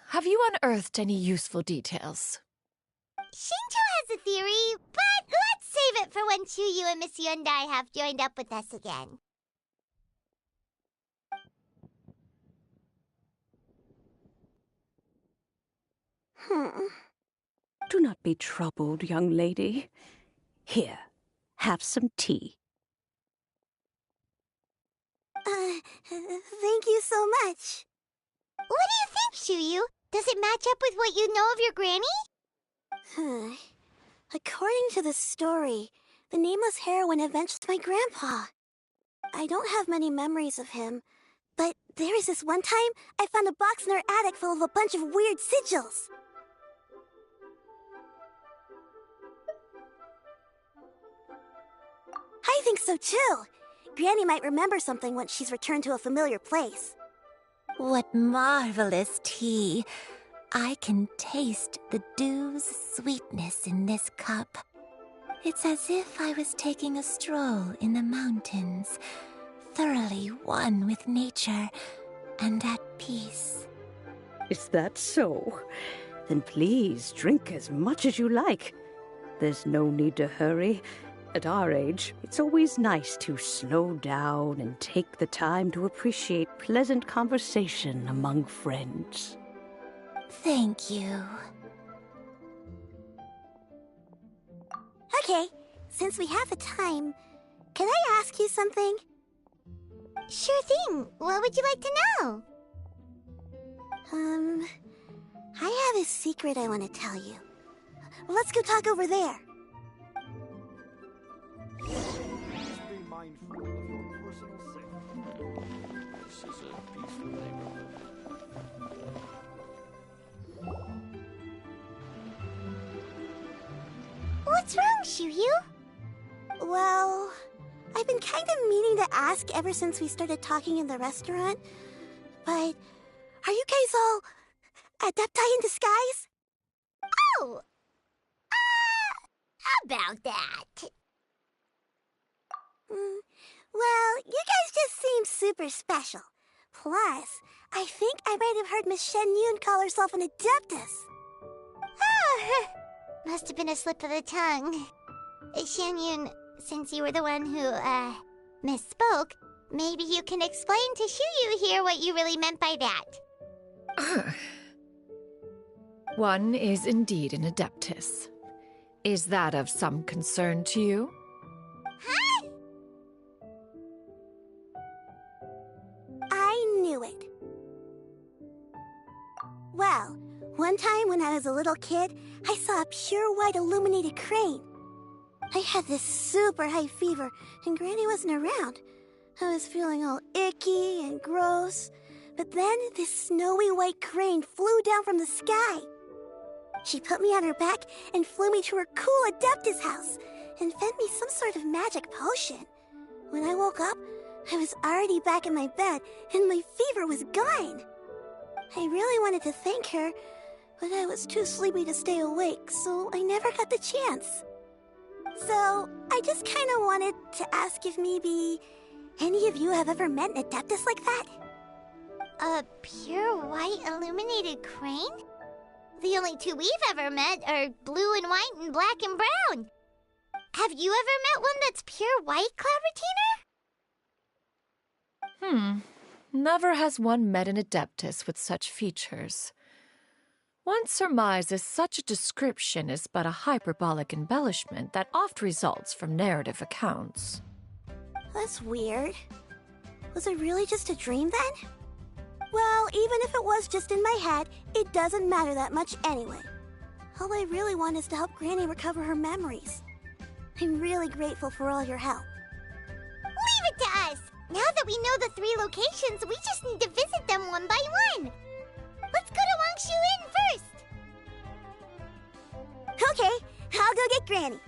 S4: Have you unearthed any useful details?
S3: Xingqiu has a theory, but let's save it for when Chuyu and Miss Yuendai have joined up with us again.
S16: Do not be troubled, young lady. Here, have some tea.
S12: Thank you so much.
S3: What do you think, Chuyu? Does it match up with what you know of your granny?
S12: According to the story, the nameless heroine avenged my grandpa. I don't have many memories of him, but there was this one time I found a box in her attic full of a bunch of weird sigils. I think so too. Granny might remember something once she's returned to a familiar place.
S13: What marvelous tea. I can taste the dew's sweetness in this cup. It's as if I was taking a stroll in the mountains, thoroughly one with nature and at peace.
S16: Is that so? then please drink as much as you like. There's no need to hurry. At our age, it's always nice to slow down and take the time to appreciate pleasant conversation among friends.
S13: Thank you.
S12: Okay, since we have the time, can I ask you something?
S3: Sure thing. What would you like to know?
S12: I have a secret I want to tell you. Well, let's go talk over there.
S14: Please be mindful of your personal safety.
S7: This is a peaceful neighborhood.
S3: What's wrong, Xiyu?
S12: Well, I've been kind of meaning to ask ever since we started talking in the restaurant, but are you guys all adepti in disguise?
S3: Oh! About that.
S12: Well, you guys just seem super special. Plus, I think I might have heard Miss Xianyun call herself an adeptus.
S3: Oh, must have been a slip of the tongue. Xianyun, since you were the one who, misspoke, maybe you can explain to Xiyu here what you really meant by that.
S4: One is indeed an adeptus. Is that of some concern to you?
S3: Huh?
S12: I knew it. Well, one time when I was a little kid, I saw a pure white illuminated crane. I had this super high fever, and Granny wasn't around. I was feeling all icky and gross. But then this snowy white crane flew down from the sky. She put me on her back and flew me to her cool Adeptus house and fed me some sort of magic potion. When I woke up, I was already back in my bed and my fever was gone. I really wanted to thank her, but I was too sleepy to stay awake, so I never got the chance. So, I just kind of wanted to ask if maybe any of you have ever met an Adeptus like that?
S3: A pure white illuminated crane? The only two we've ever met are blue and white and black and brown. Have you ever met one that's pure white, Clovertina?
S4: Never has one met an adeptus with such features. One surmises such a description is but a hyperbolic embellishment that oft results from narrative accounts.
S12: That's weird. Was it really just a dream then? Well, even if it was just in my head, it doesn't matter that much anyway. All I really want is to help Granny recover her memories. I'm really grateful for all your help.
S3: Leave it to us! Now that we know the 3 locations, we just need to visit them one by one. Let's go to Wangy-wangy first.
S12: Okay, I'll go get Granny.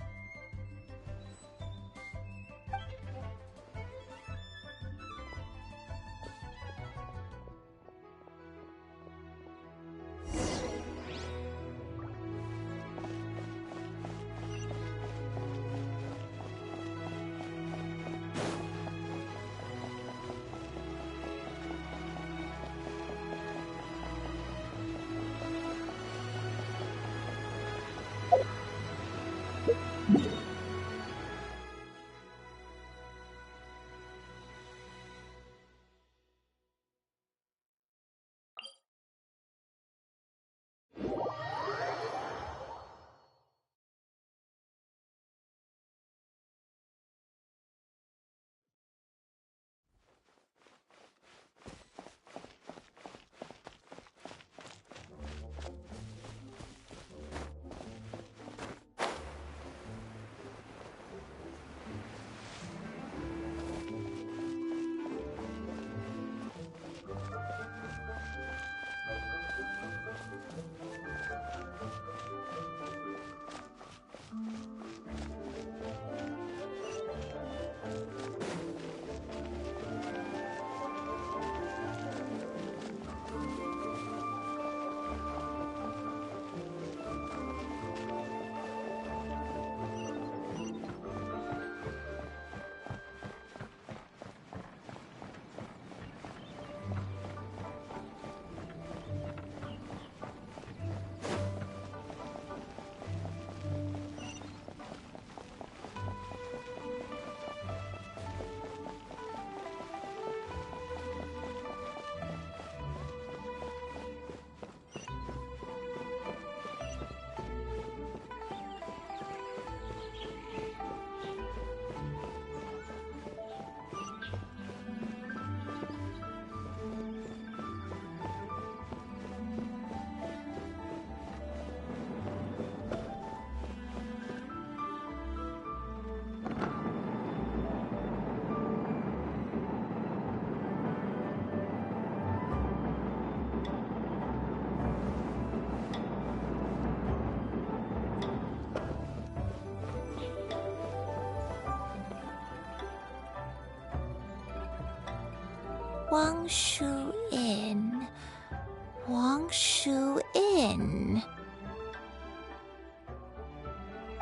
S13: Wangshu Inn. Wangshu Inn.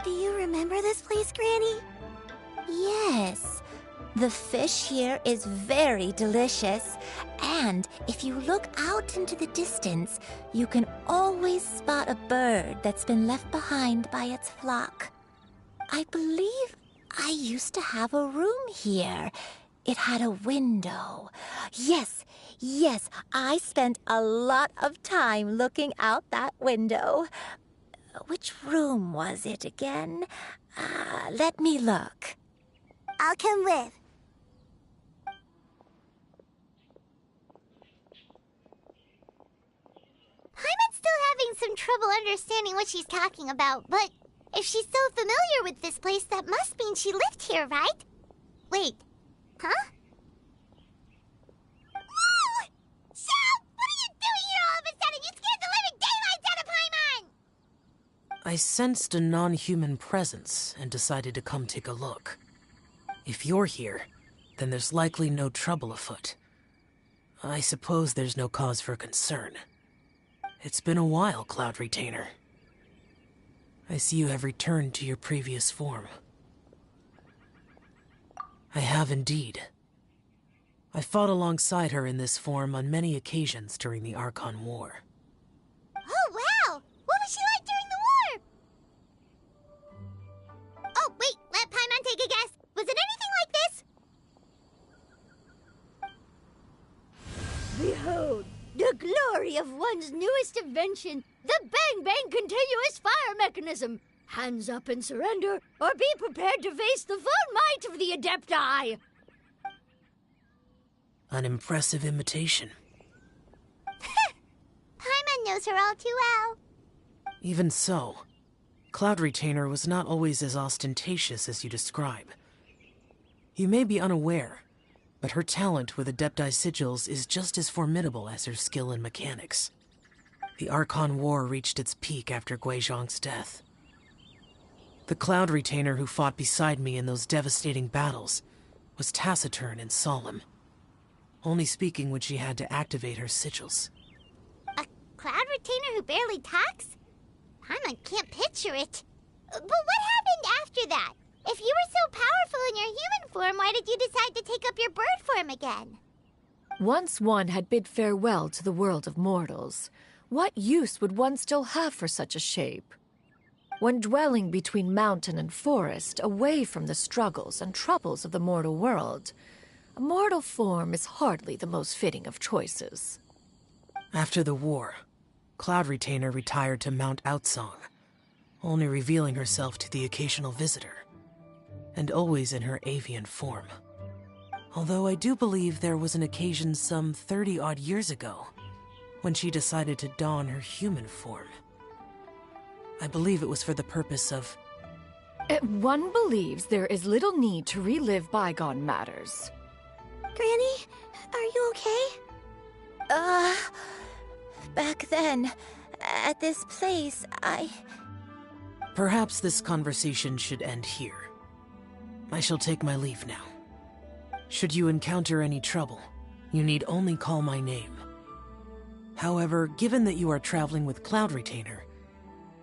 S12: Do you remember this place, Granny?
S13: Yes. The fish here is very delicious, and if you look out into the distance, you can always spot a bird that's been left behind by its flock. I believe I used to have a room here. It had a window. Yes, I spent a lot of time looking out that window. Which room was it again? Let me look.
S12: I'll come with.
S3: Paimon's still having some trouble understanding what she's talking about, but if she's so familiar with this place, that must mean she lived here, right? Wait, huh? Whoa! Shell! What are you doing here all of a sudden? You scared the living daylights out of Paimon!
S17: I sensed a non-human presence and decided to come take a look. If you're here, then there's likely no trouble afoot. I suppose there's no cause for concern. It's been a while, Cloud Retainer. I see you have returned to your previous form. I have indeed. I fought alongside her in this form on many occasions during the Archon War.
S3: Oh, wow! What was she like during the war? Oh, wait, let Paimon take a guess. Was it anything like this?
S18: Behold, the glory of one's newest invention, the Bang Bang Continuous Fire Mechanism. Hands up and surrender, or be prepared to face the full might of the Adepti.
S17: An impressive imitation.
S3: Paimon knows her all too well.
S17: Even so, Cloud Retainer was not always as ostentatious as you describe. You may be unaware, but her talent with Adepti sigils is just as formidable as her skill in mechanics. The Archon War reached its peak after Guizhong's death. The Cloud Retainer who fought beside me in those devastating battles was taciturn and solemn, only speaking when she had to activate her sigils.
S3: A Cloud Retainer who barely talks? Paimon can't picture it. But what happened after that? If you were so powerful in your human form, why did you decide to take up your bird form again?
S4: Once one had bid farewell to the world of mortals, what use would one still have for such a shape? When dwelling between mountain and forest, away from the struggles and troubles of the mortal world, a mortal form is hardly the most fitting of choices.
S17: After the war, Cloud Retainer retired to Mount Outsong, only revealing herself to the occasional visitor, and always in her avian form. Although I do believe there was an occasion some 30-odd years ago when she decided to don her human form. I believe it was for the purpose of...
S4: One believes there is little need to relive bygone matters.
S12: Granny, are you okay?
S13: Back then, at this place,
S17: Perhaps this conversation should end here. I shall take my leave now. Should you encounter any trouble, you need only call my name. However, given that you are traveling with Cloud Retainer,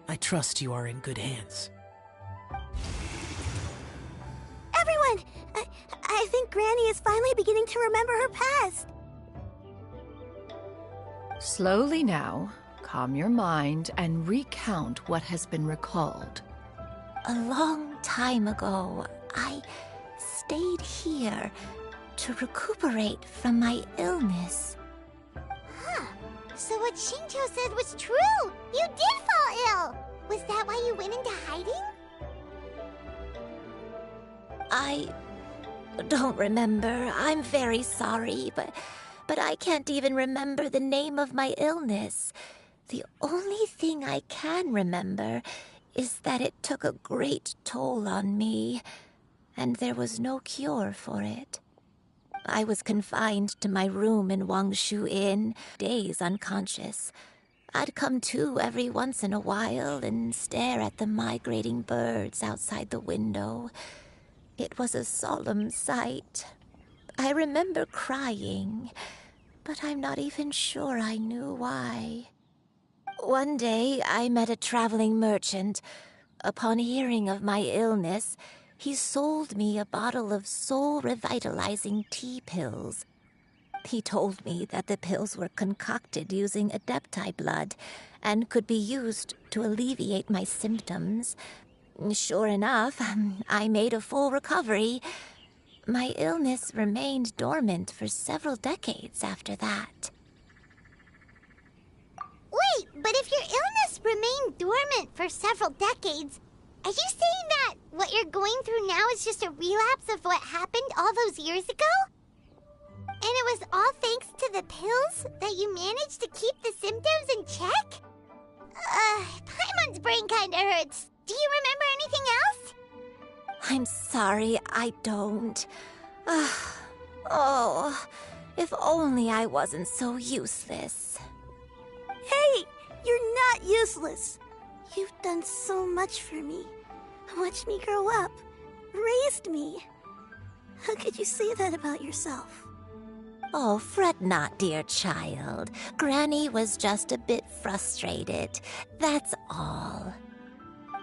S17: I trust you are in good hands.
S12: Everyone! I think Granny is finally beginning to remember her past.
S4: Slowly now, calm your mind and recount what has been recalled.
S13: A long time ago, I stayed here to recuperate from my illness.
S3: Huh. So what Shinjo said was true! You did fall ill! Was that why you went into hiding?
S13: I don't remember. I'm very sorry, but I can't even remember the name of my illness. The only thing I can remember is that it took a great toll on me, and there was no cure for it. I was confined to my room in Wangshu Inn, days unconscious. I'd come to every once in a while and stare at the migrating birds outside the window. It was a solemn sight. I remember crying, but I'm not even sure I knew why. One day, I met a traveling merchant. Upon hearing of my illness, he sold me a bottle of soul-revitalizing tea pills. He told me that the pills were concocted using Adepti blood and could be used to alleviate my symptoms. Sure enough, I made a full recovery. My illness remained dormant for several decades after that.
S3: Wait, but if your illness remained dormant for several decades, are you saying that what you're going through now is just a relapse of what happened all those years ago? And it was all thanks to the pills that you managed to keep the symptoms in check? Paimon's brain kinda hurts. Do you remember anything else?
S13: I'm sorry, I don't. Oh, if only I wasn't so useless.
S12: Hey, you're not useless. You've done so much for me. Watched me grow up. Raised me. How could you say that about yourself?
S13: Oh, fret not, dear child. Granny was just a bit frustrated. That's all.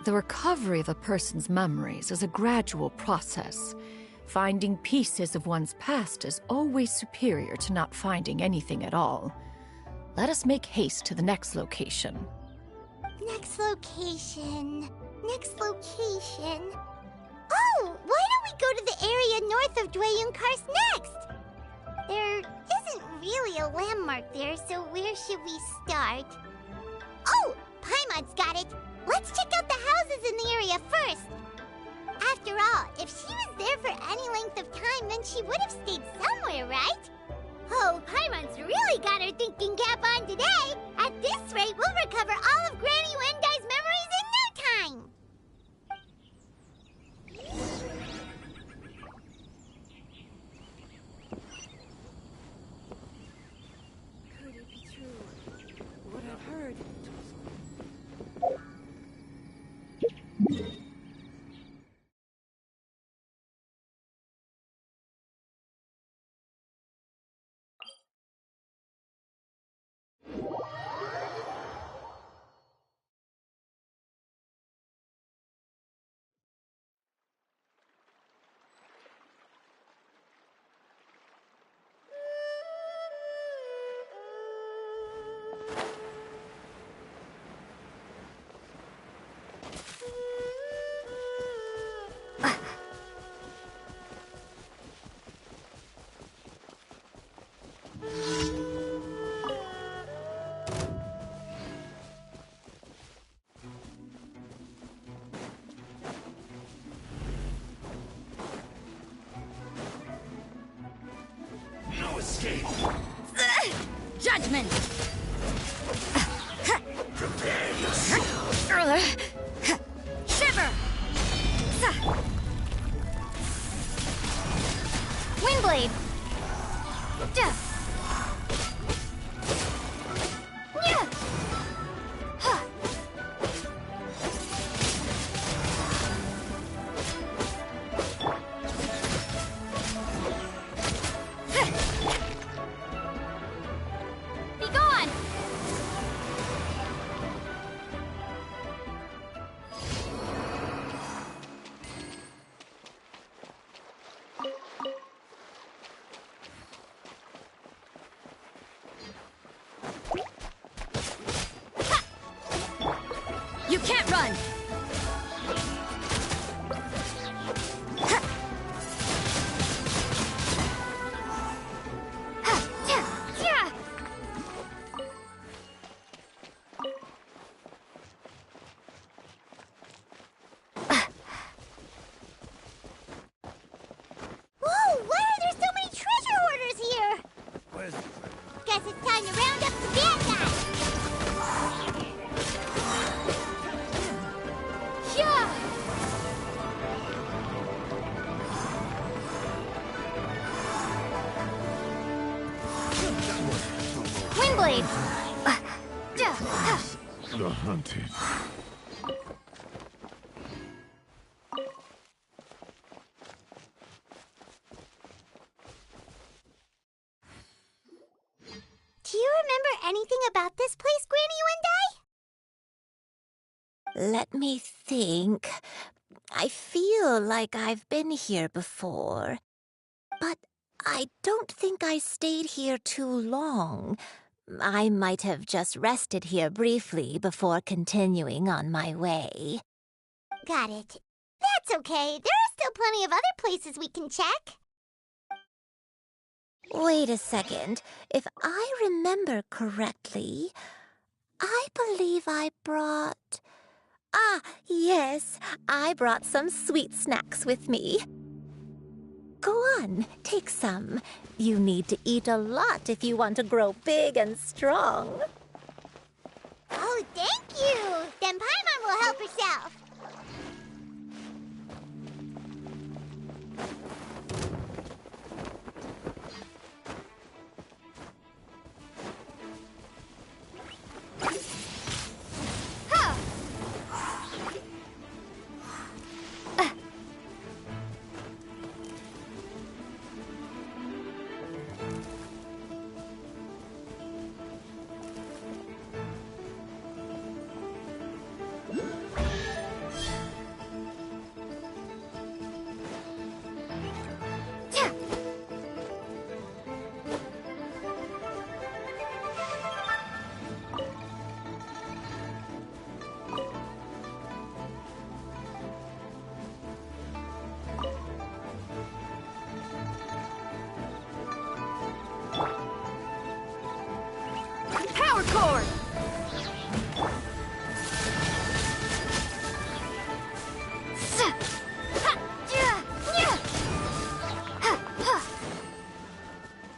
S4: The recovery of a person's memories is a gradual process. Finding pieces of one's past is always superior to not finding anything at all. Let us make haste to the next location.
S3: Next location. Next location. Oh, why don't we go to the area north of Dwayun Karst next? There isn't really a landmark there, so where should we start? Oh, Paimon's got it. Let's check out the houses in the area first. After all, if she was there for any length of time, then she would have stayed somewhere, right? Oh, Paimon's really got her thinking cap on today. At this rate, we'll recover all of Granny Wendai's memories in no time.
S11: Could it be true? What I've heard.
S19: No escape!
S15: Judgment!
S19: Prepare yourself!
S15: Shiver! Windblade! Yeah! Be gone! You can't run!
S3: Whoa, why are there so many treasure hoarders here? Guess it's time to round up the bad guys. Yeah!
S15: Windblade!
S19: The hunted.
S3: anything about this place, Granny
S13: Let me think. I feel like I've been here before, but I don't think I stayed here too long. I might have just rested here briefly before continuing on my way.
S3: Got it. That's okay. There are still plenty of other places we can check.
S13: Wait a second. If I remember correctly, I believe I brought... Ah, yes, I brought some sweet snacks with me. Go on, take some. You need to eat a lot if you want to grow big and strong.
S3: Oh, thank you! Then Paimon will help herself.
S11: Power cord!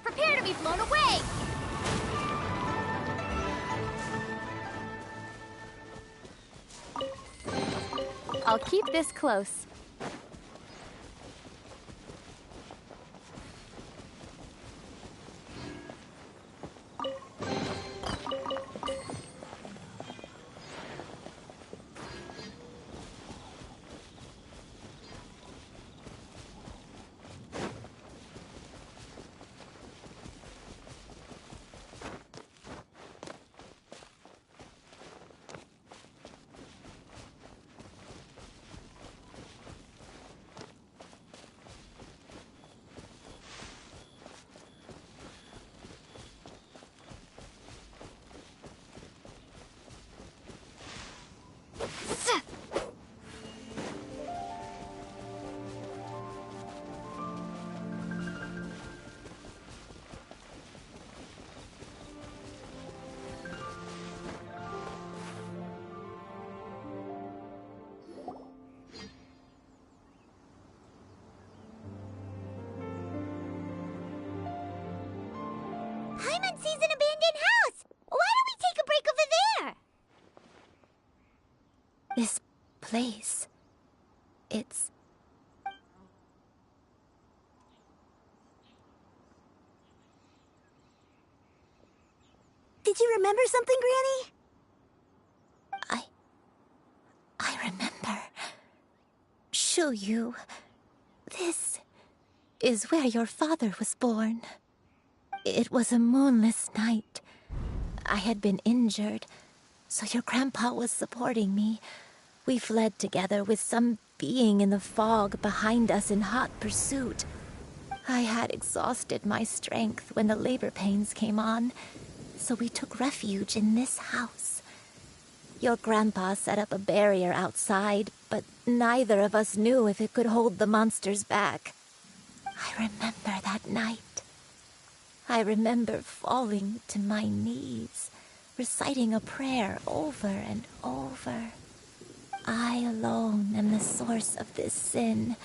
S18: Prepare to be blown away!
S20: I'll keep this close.
S3: Paimon sees an abandoned house! Why don't we take a break over there?
S13: This place... it's...
S12: Did you remember something, Granny?
S13: I remember. Xianyun. This is where your father was born. It was a moonless night. I had been injured, so your grandpa was supporting me. We fled together with some being in the fog behind us in hot pursuit. I had exhausted my strength when the labor pains came on, so we took refuge in this house. Your grandpa set up a barrier outside, but neither of us knew if it could hold the monsters back. I remember that night. I remember falling to my knees, reciting a prayer over and over. I alone am the source of this sin.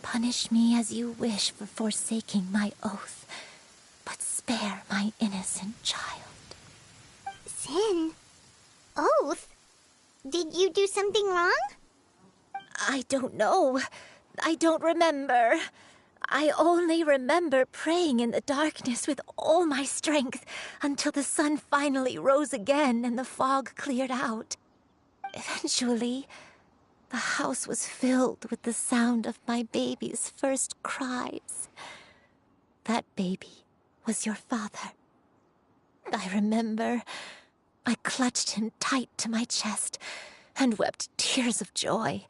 S13: Punish me as you wish for forsaking my oath, but spare my innocent child.
S3: Sin? Oath? Did you do something wrong?
S13: I don't know. I don't remember. I only remember praying in the darkness with all my strength until the sun finally rose again and the fog cleared out. Eventually, the house was filled with the sound of my baby's first cries. That baby was your father. I remember I clutched him tight to my chest and wept tears of joy.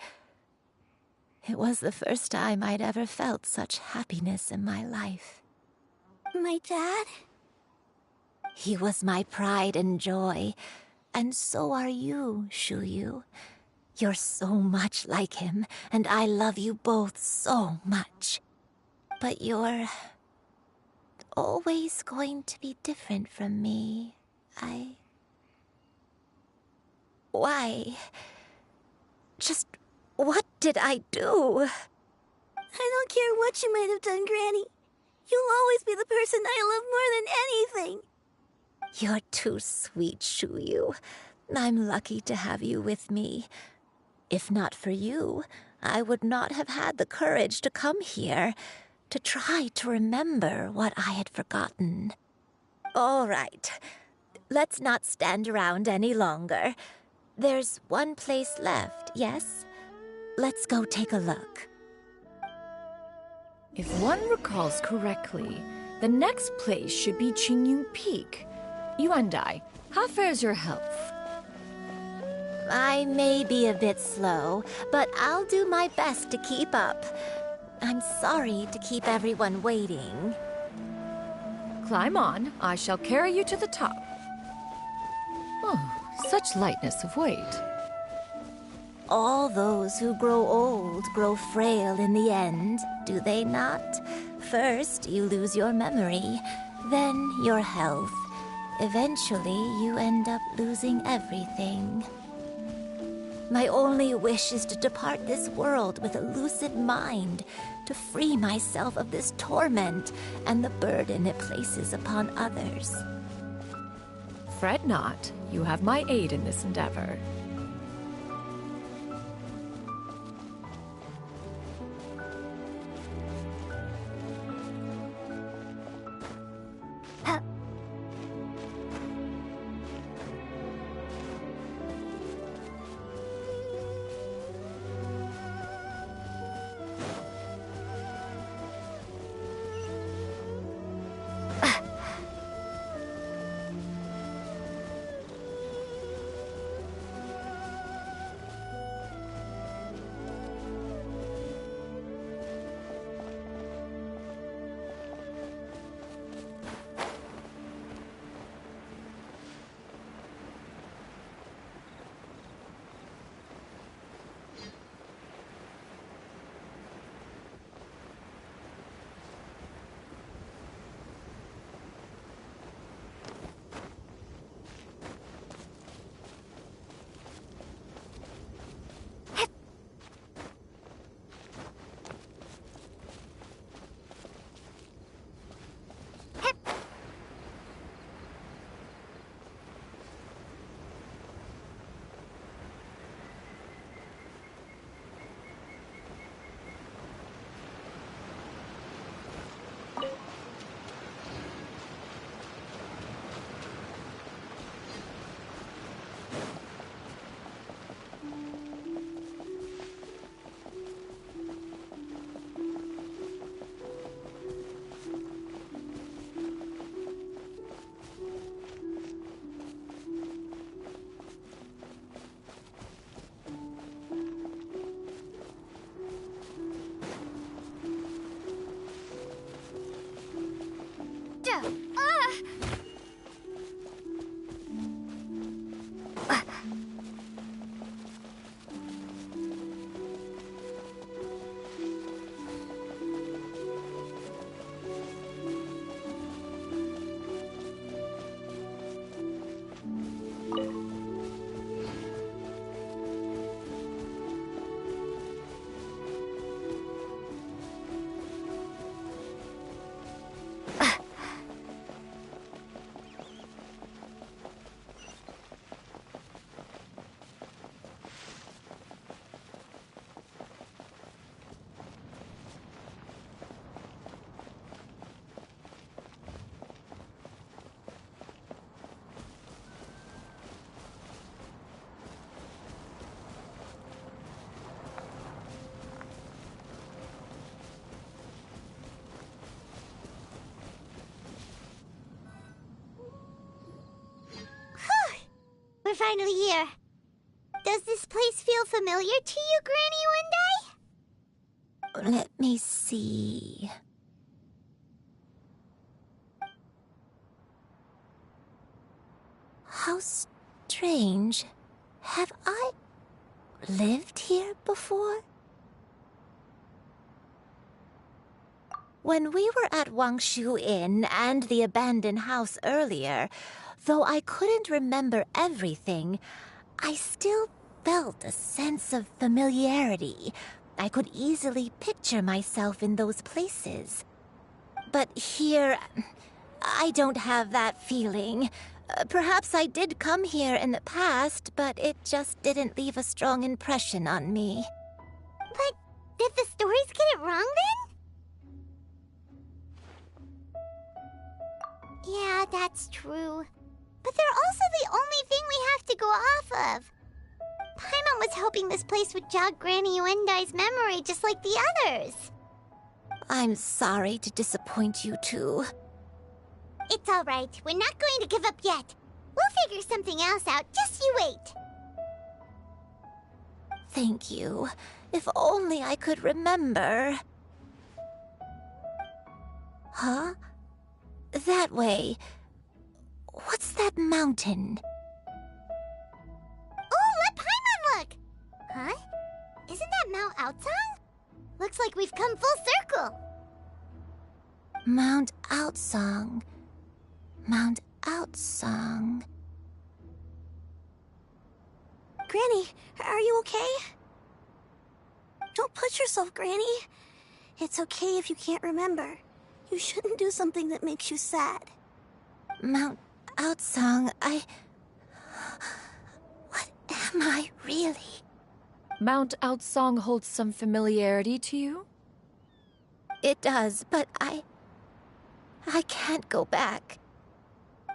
S13: It was the first time I'd ever felt such happiness in my life.
S12: My dad?
S13: He was my pride and joy, and so are you, Xianyun. You're so much like him, and I love you both so much. But you're always going to be different from me. Why? Just what did I do?
S12: I don't care what you might have done, Granny. You'll always be the person I love more than anything.
S13: You're too sweet, Xianyun. I'm lucky to have you with me. If not for you, I would not have had the courage to come here, to try to remember what I had forgotten. All right, let's not stand around any longer. There's one place left, yes? Let's go take a look.
S4: If one recalls correctly, the next place should be Xianying Peak. You and I, how fares your health?
S13: I may be a bit slow, but I'll do my best to keep up. I'm sorry to keep everyone waiting.
S4: Climb on. I shall carry you to the top. Oh, such lightness of weight.
S13: All those who grow old grow frail in the end, do they not? First, you lose your memory, then your health. Eventually, you end up losing everything. My only wish is to depart this world with a lucid mind, to free myself of this torment and the burden it places upon others.
S4: Fret not. You have my aid in this endeavor.
S3: finally here. Does this place feel familiar to you, Granny Wendai?
S13: Let me see. How strange. Have I lived here before? When we were at Wangshu Inn and the abandoned house earlier, though I couldn't remember everything, I still felt a sense of familiarity. I could easily picture myself in those places. But here, I don't have that feeling. Perhaps I did come here in the past, but it just didn't leave a strong impression on me.
S3: But did the stories get it wrong then? Yeah, that's true. But they're also the only thing we have to go off of. Paimon was hoping this place would jog Granny Wendai's memory just like the others.
S13: I'm sorry to disappoint you too.
S3: It's all right. We're not going to give up yet. We'll figure something else out. Just you wait.
S13: Thank you. If only I could remember. Huh? That way. What's that mountain?
S3: Oh, let Paimon look! Huh? Isn't that Mount Outsang? Looks like we've come full circle.
S13: Mount Outsang. Mount Outsang.
S12: Granny, are you okay? Don't push yourself, Granny. It's okay if you can't remember. You shouldn't do something that makes you sad.
S13: Mount Outsang, What am I really?
S4: Mount Outsang holds some familiarity to you?
S13: It does, but I can't go back.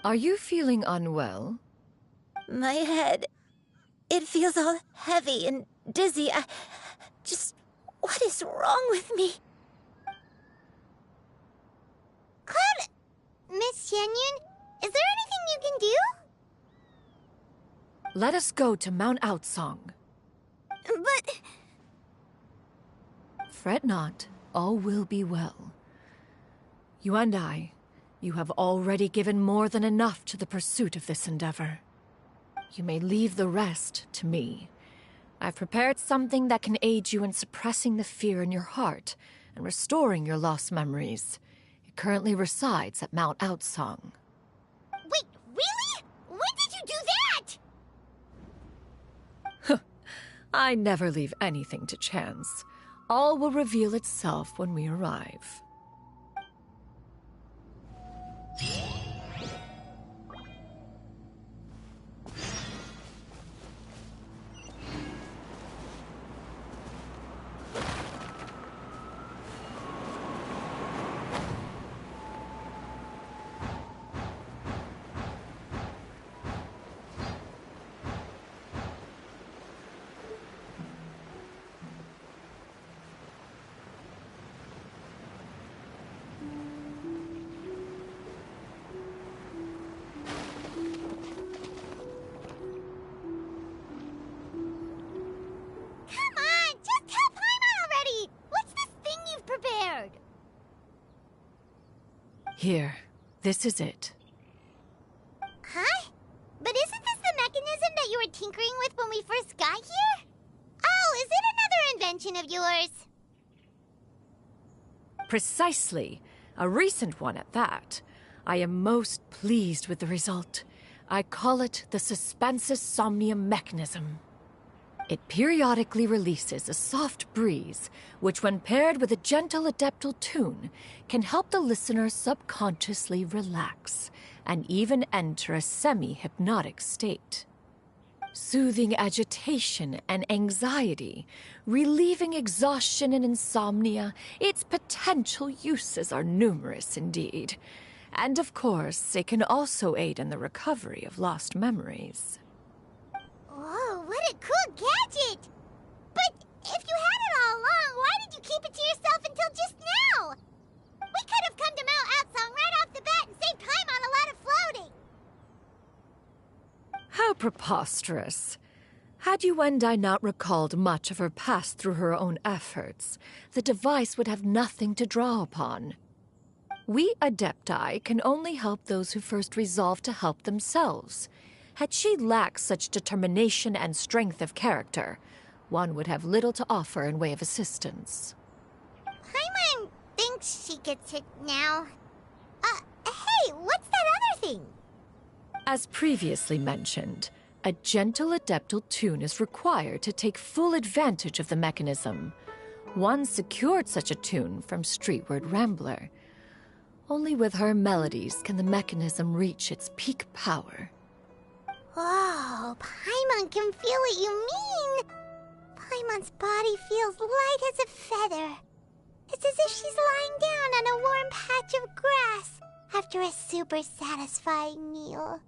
S4: Are you feeling unwell?
S13: My head, it feels all heavy and dizzy. What is wrong with me?
S3: Cloud, Miss Xianyun, is there anything you can do?
S4: Let us go to Mount Outsang.
S12: But...
S4: Fret not, all will be well. You and I, you have already given more than enough to the pursuit of this endeavor. You may leave the rest to me. I've prepared something that can aid you in suppressing the fear in your heart and restoring your lost memories. It currently resides at Mount Outsang.
S3: Wait, really? When did you do that?
S4: I never leave anything to chance. All will reveal itself when we arrive. Here, this is it.
S3: Huh? But isn't this the mechanism that you were tinkering with when we first got here? Oh, is it another invention of yours?
S4: Precisely. A recent one at that. I am most pleased with the result. I call it the Suspensus Somnium mechanism. It periodically releases a soft breeze, which when paired with a gentle adeptal tune, can help the listener subconsciously relax and even enter a semi-hypnotic state. Soothing agitation and anxiety, relieving exhaustion and insomnia, its potential uses are numerous indeed. And of course, it can also aid in the recovery of lost memories.
S3: Whoa, what a cool gadget! But if you had it all along, why did you keep it to yourself until just now? We could have come to Mount Outsang right off the bat and saved time on a lot of floating.
S4: How preposterous. Had Yuendai not recalled much of her past through her own efforts, the device would have nothing to draw upon. We Adepti can only help those who first resolve to help themselves. Had she lacked such determination and strength of character, one would have little to offer in way of assistance.
S3: Paimon thinks she gets it now. Hey, what's that other thing?
S4: As previously mentioned, a gentle adeptal tune is required to take full advantage of the mechanism. One secured such a tune from Streetward Rambler. Only with her melodies can the mechanism reach its peak power.
S3: Whoa, Paimon can feel what you mean. Paimon's body feels light as a feather. It's as if she's lying down on a warm patch of grass after a super satisfying meal.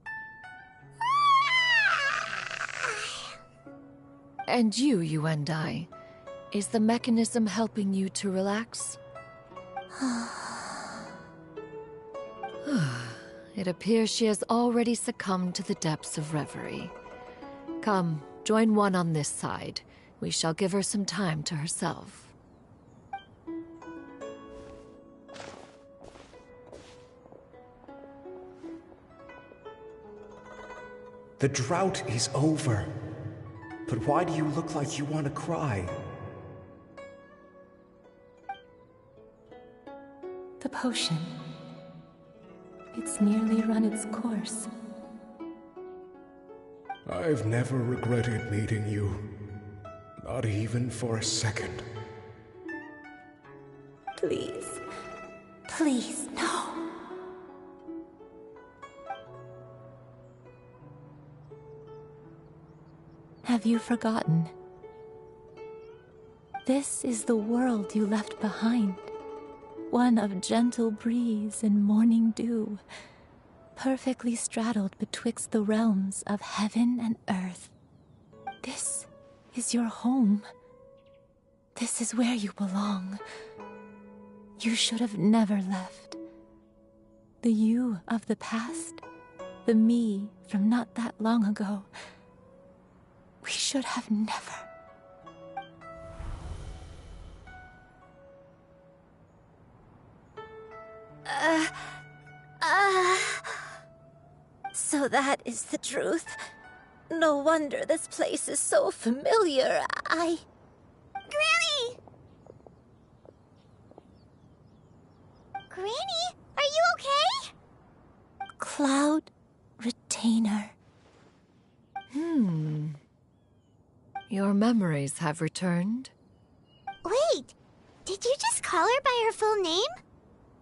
S4: And you, Yuendai, is the mechanism helping you to relax? It appears she has already succumbed to the depths of reverie. Come, join one on this side. We shall give her some time to herself.
S21: The drought is over. But why do you look like you want to cry?
S22: The potion. It's nearly run its course.
S19: I've never regretted meeting you. Not even for a second.
S22: Please. Please, no. Have you forgotten? This is the world you left behind. One of gentle breeze and morning dew, perfectly straddled betwixt the realms of heaven and earth. This is your home. This is where you belong. You should have never left. The you of the past, the me from not that long ago, we should have never.
S13: So that is the truth. No wonder this place is so familiar.
S3: Granny! Granny, are you okay?
S22: Cloud Retainer.
S4: Your memories have returned?
S3: Wait, did you just call her by her full name?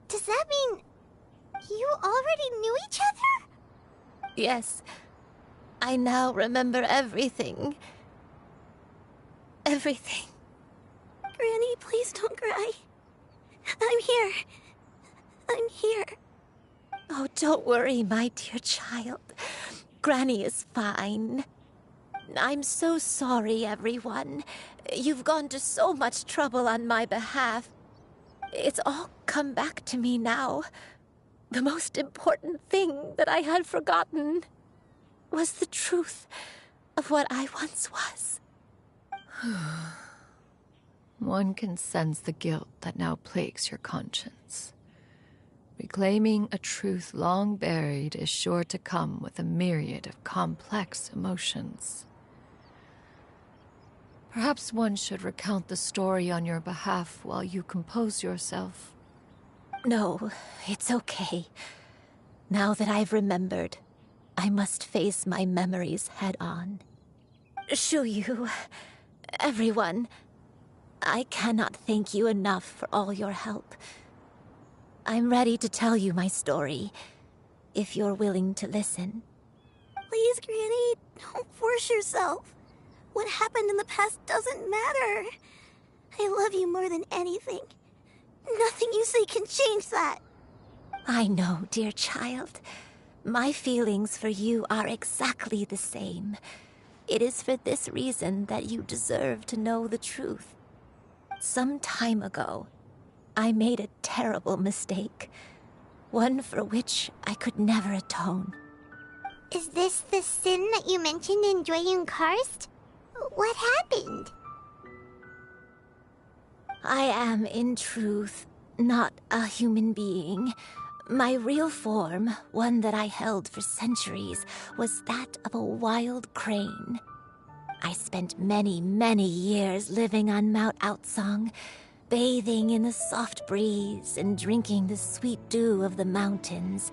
S3: Does that mean you already knew each other?
S13: Yes. I now remember everything. Everything.
S12: Granny, please don't cry. I'm here. I'm here.
S13: Oh, don't worry, my dear child. Granny is fine. I'm so sorry, everyone. You've gone to so much trouble on my behalf. It's all come back to me now. The most important thing that I had forgotten was the truth of what I once was.
S4: One can sense the guilt that now plagues your conscience. Reclaiming a truth long buried is sure to come with a myriad of complex emotions. Perhaps one should recount the story on your behalf while you compose yourself.
S13: No, it's okay. Now that I've remembered, I must face my memories head on. Shuyu, everyone, I cannot thank you enough for all your help. I'm ready to tell you my story, if you're willing to listen.
S12: Please, Granny, don't force yourself. What happened in the past doesn't matter. I love you more than anything. Nothing you say can change that.
S13: I know, dear child. My feelings for you are exactly the same. It is for this reason that you deserve to know the truth. Some time ago, I made a terrible mistake. One for which I could never atone.
S3: Is this the sin that you mentioned in Xianyun Karst? What happened?
S13: I am, in truth, not a human being. My real form, one that I held for centuries, was that of a wild crane. I spent many, many years living on Mount Outsong, bathing in the soft breeze and drinking the sweet dew of the mountains.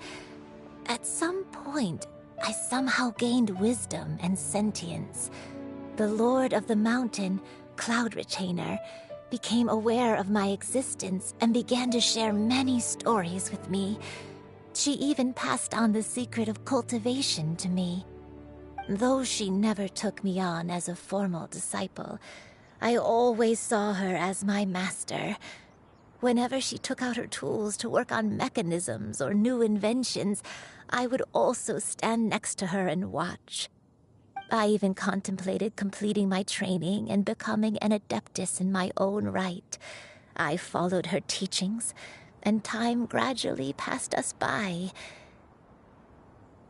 S13: At some point, I somehow gained wisdom and sentience. The Lord of the Mountain, Cloud Retainer, became aware of my existence and began to share many stories with me. She even passed on the secret of cultivation to me. Though she never took me on as a formal disciple, I always saw her as my master. Whenever she took out her tools to work on mechanisms or new inventions, I would also stand next to her and watch. I even contemplated completing my training and becoming an adeptus in my own right. I followed her teachings, and time gradually passed us by.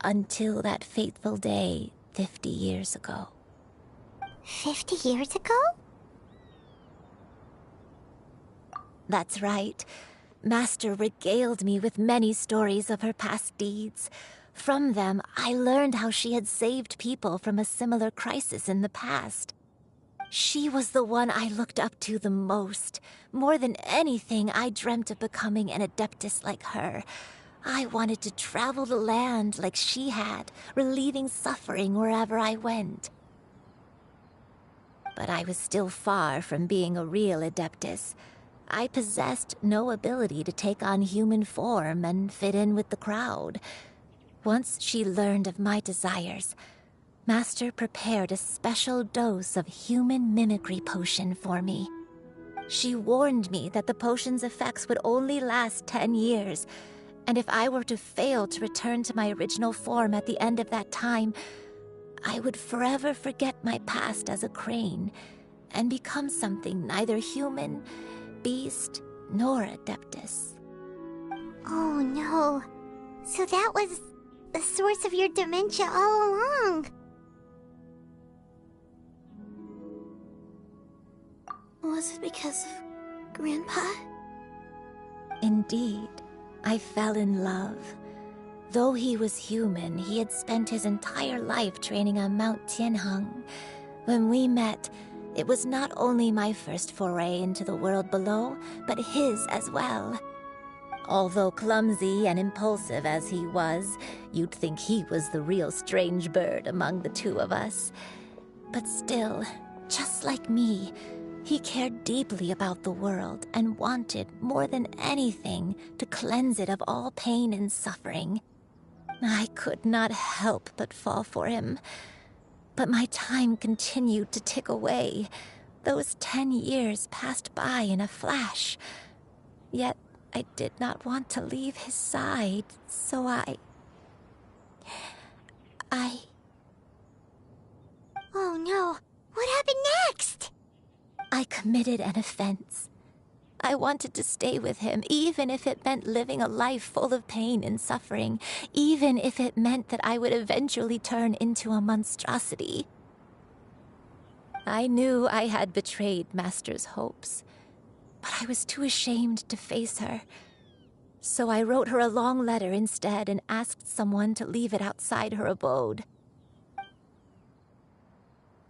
S13: Until that fateful day 50 years ago.
S3: 50 years ago?
S13: That's right. Master regaled me with many stories of her past deeds. From them, I learned how she had saved people from a similar crisis in the past. She was the one I looked up to the most. More than anything, I dreamt of becoming an adeptus like her. I wanted to travel the land like she had, relieving suffering wherever I went. But I was still far from being a real adeptus. I possessed no ability to take on human form and fit in with the crowd. Once she learned of my desires, Master prepared a special dose of human mimicry potion for me. She warned me that the potion's effects would only last 10 years, and if I were to fail to return to my original form at the end of that time, I would forever forget my past as a crane and become something neither human, beast, nor adeptus.
S3: Oh no. So that was the source of your dementia all along.
S12: Was it because of Grandpa?
S13: Indeed, I fell in love. Though he was human, he had spent his entire life training on Mount Tianheng. When we met, it was not only my first foray into the world below, but his as well. Although clumsy and impulsive as he was, you'd think he was the real strange bird among the two of us. But still, just like me, he cared deeply about the world and wanted, more than anything, to cleanse it of all pain and suffering. I could not help but fall for him. But my time continued to tick away. Those 10 years passed by in a flash. Yet I did not want to leave his side, so I...
S3: Oh no, what happened next?
S13: I committed an offense. I wanted to stay with him, even if it meant living a life full of pain and suffering, even if it meant that I would eventually turn into a monstrosity. I knew I had betrayed Master's hopes, but I was too ashamed to face her. So I wrote her a long letter instead and asked someone to leave it outside her abode.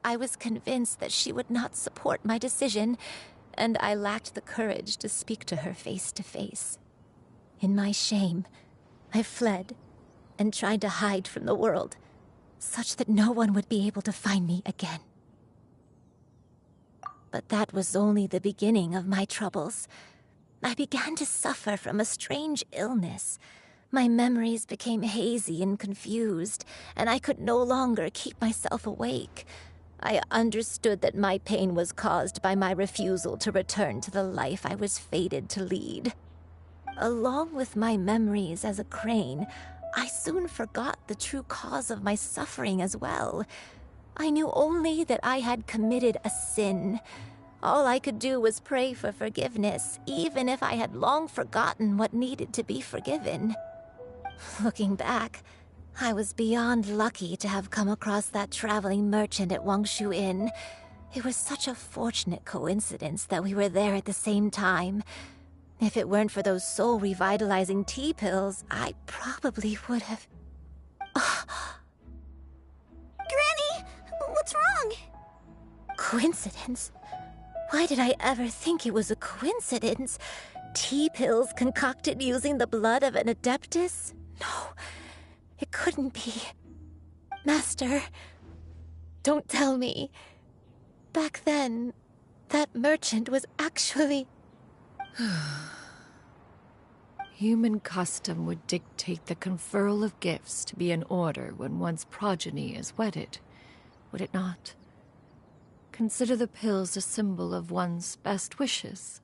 S13: I was convinced that she would not support my decision, and I lacked the courage to speak to her face to face. In my shame, I fled and tried to hide from the world, such that no one would be able to find me again. But that was only the beginning of my troubles. I began to suffer from a strange illness. My memories became hazy and confused, and I could no longer keep myself awake. I understood that my pain was caused by my refusal to return to the life I was fated to lead. Along with my memories as a crane, I soon forgot the true cause of my suffering as well. I knew only that I had committed a sin. All I could do was pray for forgiveness, even if I had long forgotten what needed to be forgiven. Looking back, I was beyond lucky to have come across that traveling merchant at Wangshu Inn. It was such a fortunate coincidence that we were there at the same time. If it weren't for those soul-revitalizing tea pills, I probably would have...
S12: Granny! What's wrong?
S13: Coincidence? Why did I ever think it was a coincidence? Tea pills concocted using the blood of an adeptus? No, it couldn't be. Master, don't tell me. Back then, that merchant was actually...
S4: Human custom would dictate the conferral of gifts to be in order when one's progeny is wedded, would it not? Consider the pills a symbol of one's best wishes.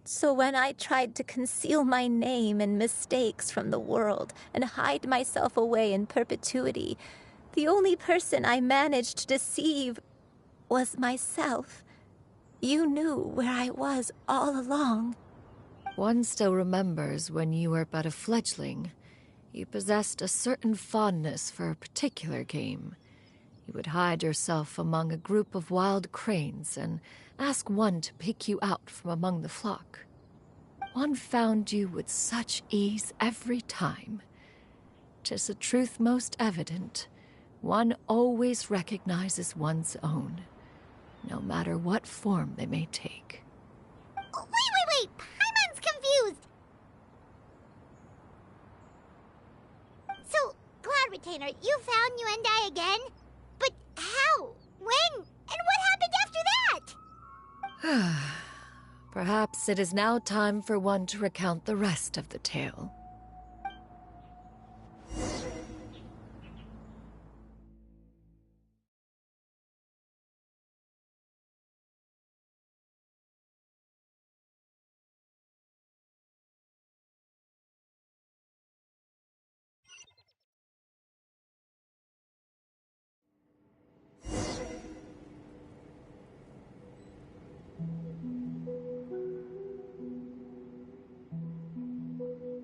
S13: So when I tried to conceal my name and mistakes from the world and hide myself away in perpetuity, the only person I managed to deceive was myself. You knew where I was all along.
S4: One still remembers when you were but a fledgling. You possessed a certain fondness for a particular game. You would hide yourself among a group of wild cranes and ask one to pick you out from among the flock. One found you with such ease every time. 'Tis a truth most evident. One always recognizes one's own, no matter what form they may take.
S3: Wait! Paimon's confused! So, Cloud Retainer, you found Yuendai again? But how? When? And what happened after that?
S4: Perhaps it is now time for one to recount the rest of the tale.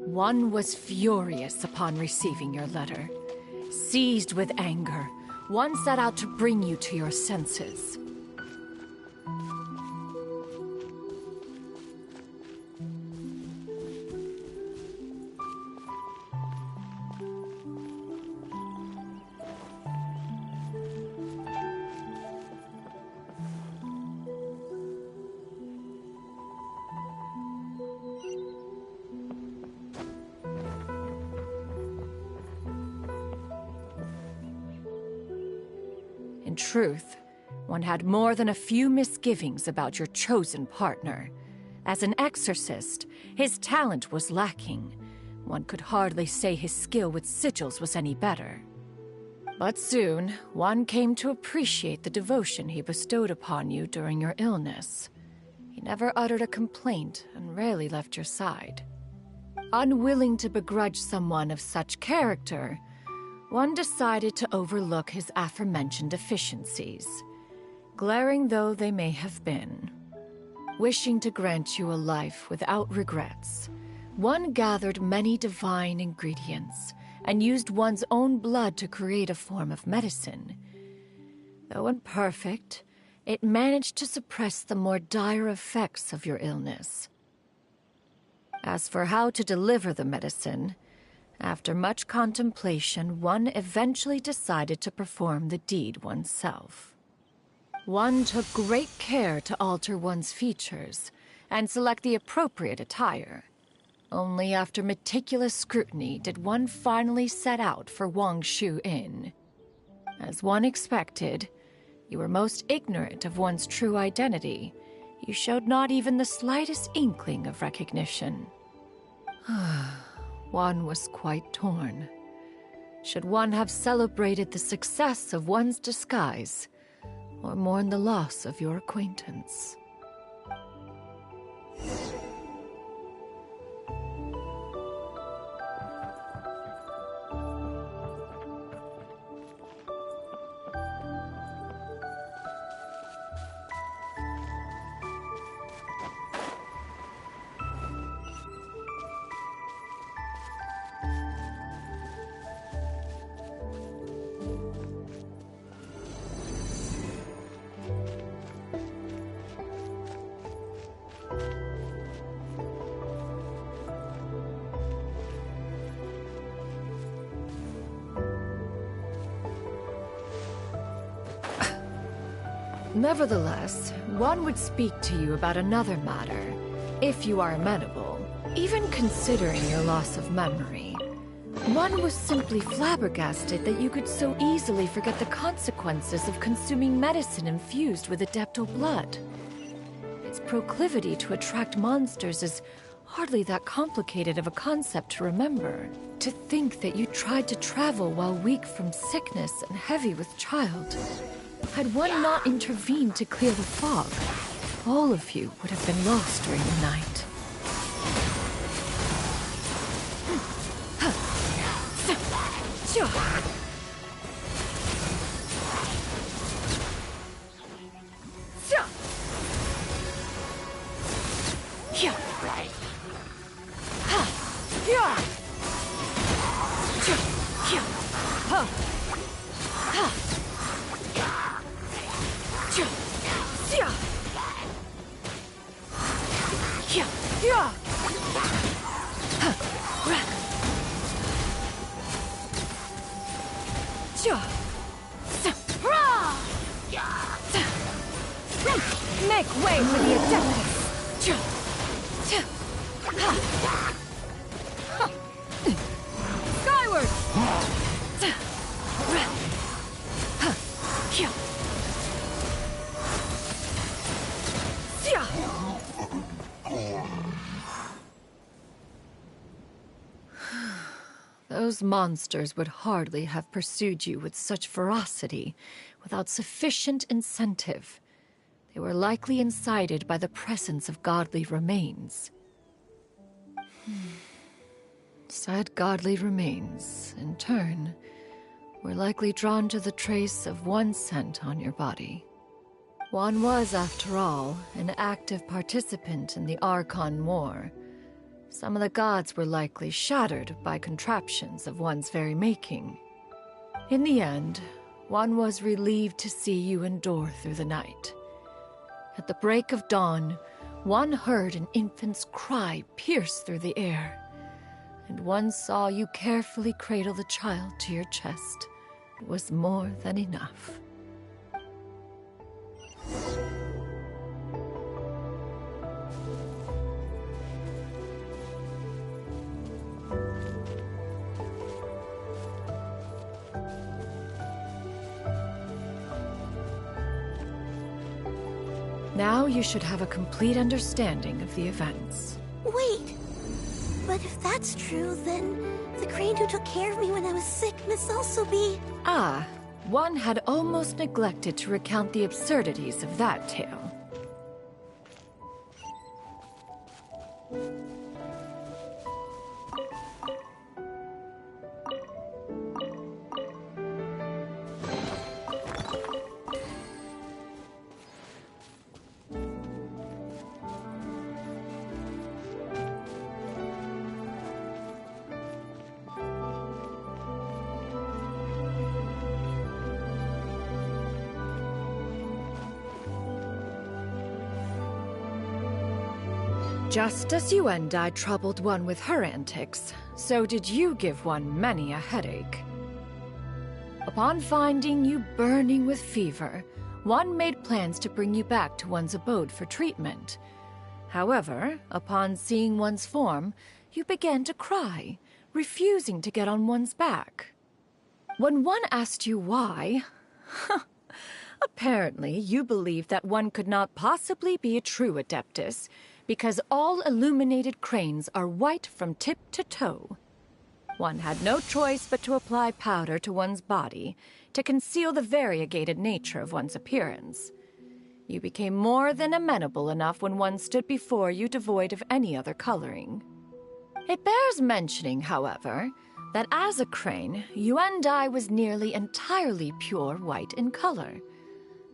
S4: One was furious upon receiving your letter. Seized with anger, one set out to bring you to your senses. In truth, one had more than a few misgivings about your chosen partner. As an exorcist, his talent was lacking. One could hardly say his skill with sigils was any better. But soon, one came to appreciate the devotion he bestowed upon you during your illness. He never uttered a complaint and rarely left your side. Unwilling to begrudge someone of such character, one decided to overlook his aforementioned deficiencies, glaring though they may have been. Wishing to grant you a life without regrets, one gathered many divine ingredients and used one's own blood to create a form of medicine. Though imperfect, it managed to suppress the more dire effects of your illness. As for how to deliver the medicine, after much contemplation, one eventually decided to perform the deed oneself. One took great care to alter one's features and select the appropriate attire. Only after meticulous scrutiny did one finally set out for Wangshu Inn. As one expected, you were most ignorant of one's true identity. You showed not even the slightest inkling of recognition. One was quite torn. Should one have celebrated the success of one's disguise, or mourn the loss of your acquaintance? Nevertheless, one would speak to you about another matter, if you are amenable. Even considering your loss of memory, one was simply flabbergasted that you could so easily forget the consequences of consuming medicine infused with Adeptal blood. Its proclivity to attract monsters is hardly that complicated of a concept to remember. To think that you tried to travel while weak from sickness and heavy with child. Had one not intervened to clear the fog, all of you would have been lost during the night. Make way for the Adeptus! Skyward! Those monsters would hardly have pursued you with such ferocity without sufficient incentive. They were likely incited by the presence of godly remains. Said godly remains, in turn, were likely drawn to the trace of one scent on your body. One was, after all, an active participant in the Archon War. Some of the gods were likely shattered by contraptions of one's very making. In the end, one was relieved to see you endure through the night. At the break of dawn, one heard an infant's cry pierce through the air, and one saw you carefully cradle the child to your chest. It was more than enough. Now you should have a complete understanding of the events.
S12: Wait! But if that's true, then the crane who took care of me when I was sick must also be...
S4: Ah, one had almost neglected to recount the absurdities of that tale. Just as you and I troubled one with her antics, so did you give one many a headache. Upon finding you burning with fever, one made plans to bring you back to one's abode for treatment. However, upon seeing one's form, you began to cry, refusing to get on one's back. When one asked you why, apparently you believed that one could not possibly be a true Adeptus, because all illuminated cranes are white from tip to toe. One had no choice but to apply powder to one's body to conceal the variegated nature of one's appearance. You became more than amenable enough when one stood before you devoid of any other coloring. It bears mentioning, however, that as a crane, Yuendai was nearly entirely pure white in color.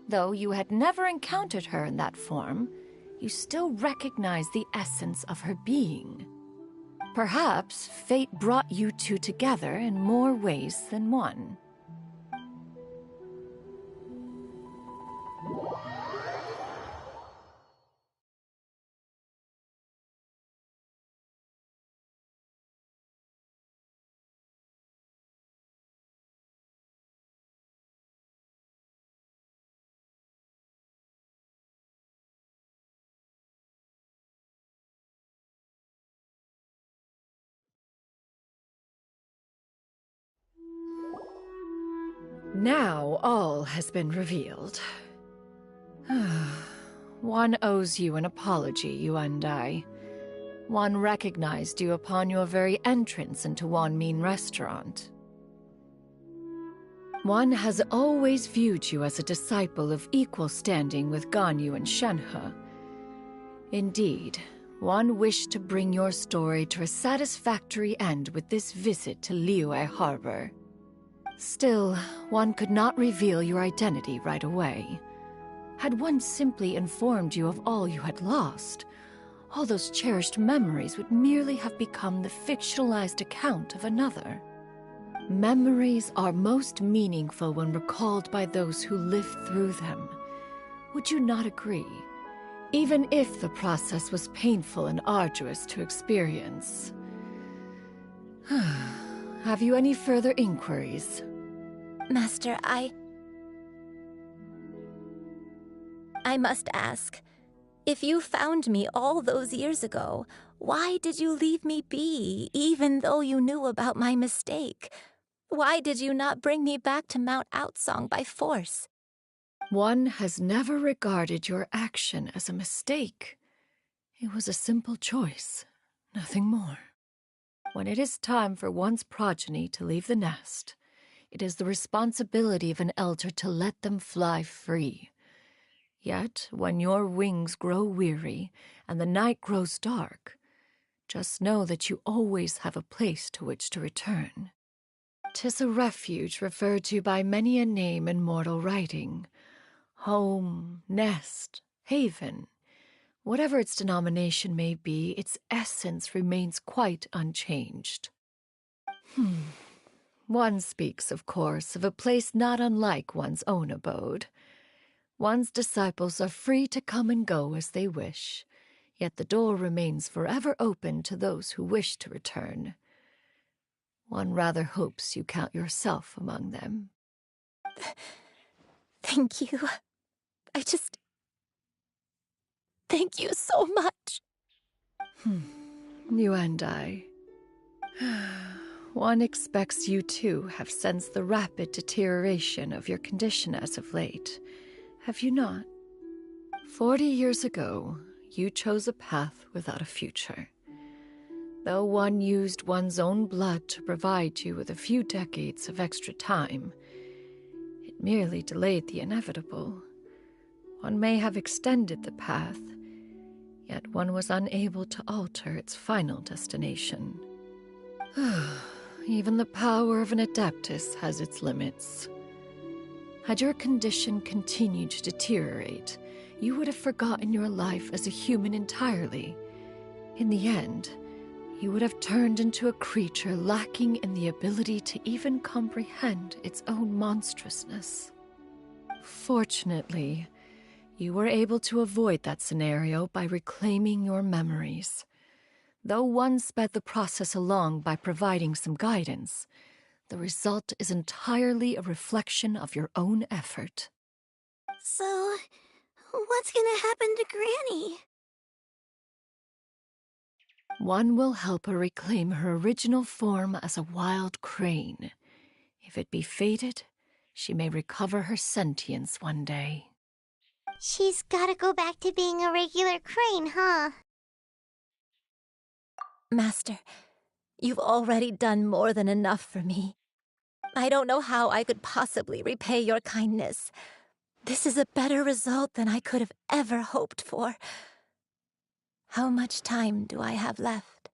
S4: Though you had never encountered her in that form, you still recognize the essence of her being. Perhaps fate brought you two together in more ways than one. Now all has been revealed. One owes you an apology, you and I. One recognized you upon your very entrance into Wanmin restaurant. One has always viewed you as a disciple of equal standing with Ganyu and Shenhe. Indeed, one wished to bring your story to a satisfactory end with this visit to Liyue Harbor. Still, one could not reveal your identity right away. Had one simply informed you of all you had lost, all those cherished memories would merely have become the fictionalized account of another. Memories are most meaningful when recalled by those who lived through them. Would you not agree? Even if the process was painful and arduous to experience. Have you any further inquiries?
S13: Master, I must ask, if you found me all those years ago, why did you leave me be, even though you knew about my mistake? Why did you not bring me back to Mount Outsong by force?
S4: One has never regarded your action as a mistake. It was a simple choice, nothing more. When it is time for one's progeny to leave the nest, it is the responsibility of an elder to let them fly free. Yet, when your wings grow weary and the night grows dark, just know that you always have a place to which to return. 'Tis a refuge referred to by many a name in mortal writing. Home, nest, haven. Whatever its denomination may be, its essence remains quite unchanged. One speaks, of course, of a place not unlike one's own abode. One's disciples are free to come and go as they wish, yet the door remains forever open to those who wish to return. One rather hopes you count yourself among them.
S13: Thank you. Thank you so much.
S4: You and I. One expects you too have sensed the rapid deterioration of your condition as of late. Have you not? 40 years ago, you chose a path without a future. Though one used one's own blood to provide you with a few decades of extra time, it merely delayed the inevitable. One may have extended the path, yet one was unable to alter its final destination. Even the power of an adeptus has its limits. Had your condition continued to deteriorate, you would have forgotten your life as a human entirely. In the end, you would have turned into a creature lacking in the ability to even comprehend its own monstrousness. Fortunately, you were able to avoid that scenario by reclaiming your memories. Though one sped the process along by providing some guidance, the result is entirely a reflection of your own effort.
S12: So, what's gonna happen to Granny?
S4: One will help her reclaim her original form as a wild crane. If it be fated, she may recover her sentience one day.
S3: She's gotta go back to being a regular crane, huh?
S13: Master, you've already done more than enough for me. I don't know how I could possibly repay your kindness. This is a better result than I could have ever hoped for. How much time do I have left?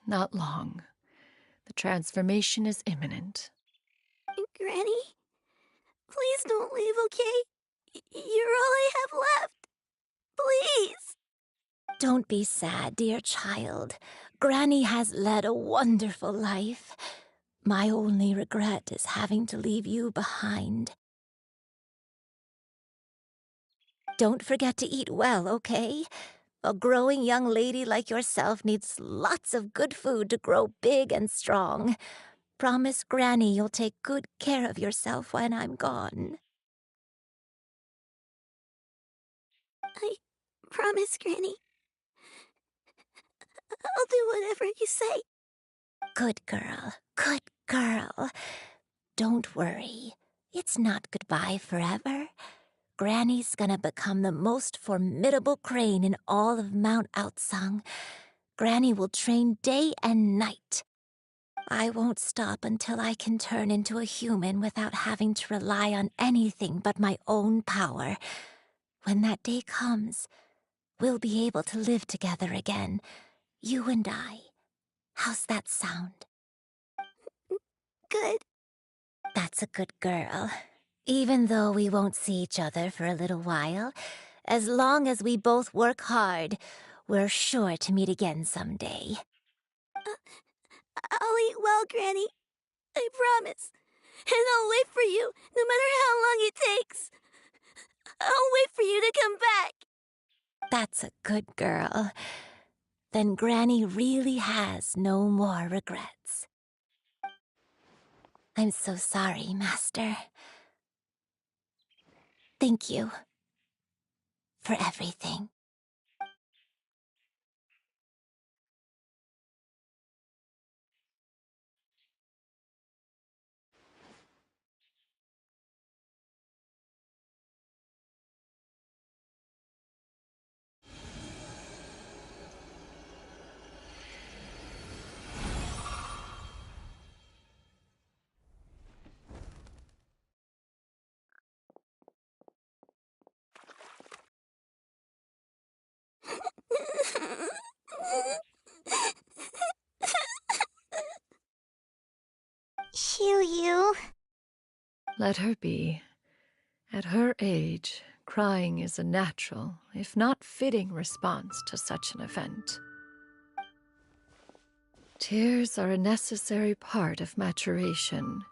S4: Not long. The transformation is imminent.
S12: Granny? Please don't leave, okay? You're all I have left. Please!
S13: Don't be sad, dear child. Granny has led a wonderful life. My only regret is having to leave you behind. Don't forget to eat well, okay? A growing young lady like yourself needs lots of good food to grow big and strong. Promise Granny you'll take good care of yourself when I'm gone.
S12: I promise, Granny. I'll do whatever you say.
S13: Good girl, Good girl. Don't worry. It's not goodbye forever. Granny's gonna become the most formidable crane in all of Mount Outsung. Granny will train day and night. I won't stop until I can turn into a human without having to rely on anything but my own power. When that day comes, we'll be able to live together again, you and I. How's that sound?
S12: Good.
S13: That's a good girl. Even though we won't see each other for a little while, as long as we both work hard, we're sure to meet again someday.
S12: I'll eat well, Granny. I promise. And I'll wait for you, no matter how long it takes. I'll wait for you to come back.
S13: That's a good girl. Then Granny really has no more regrets. I'm so sorry, Master. Thank you for everything.
S3: Xiu.
S4: Let her be. At her age, crying is a natural, if not fitting, response to such an event. Tears are a necessary part of maturation.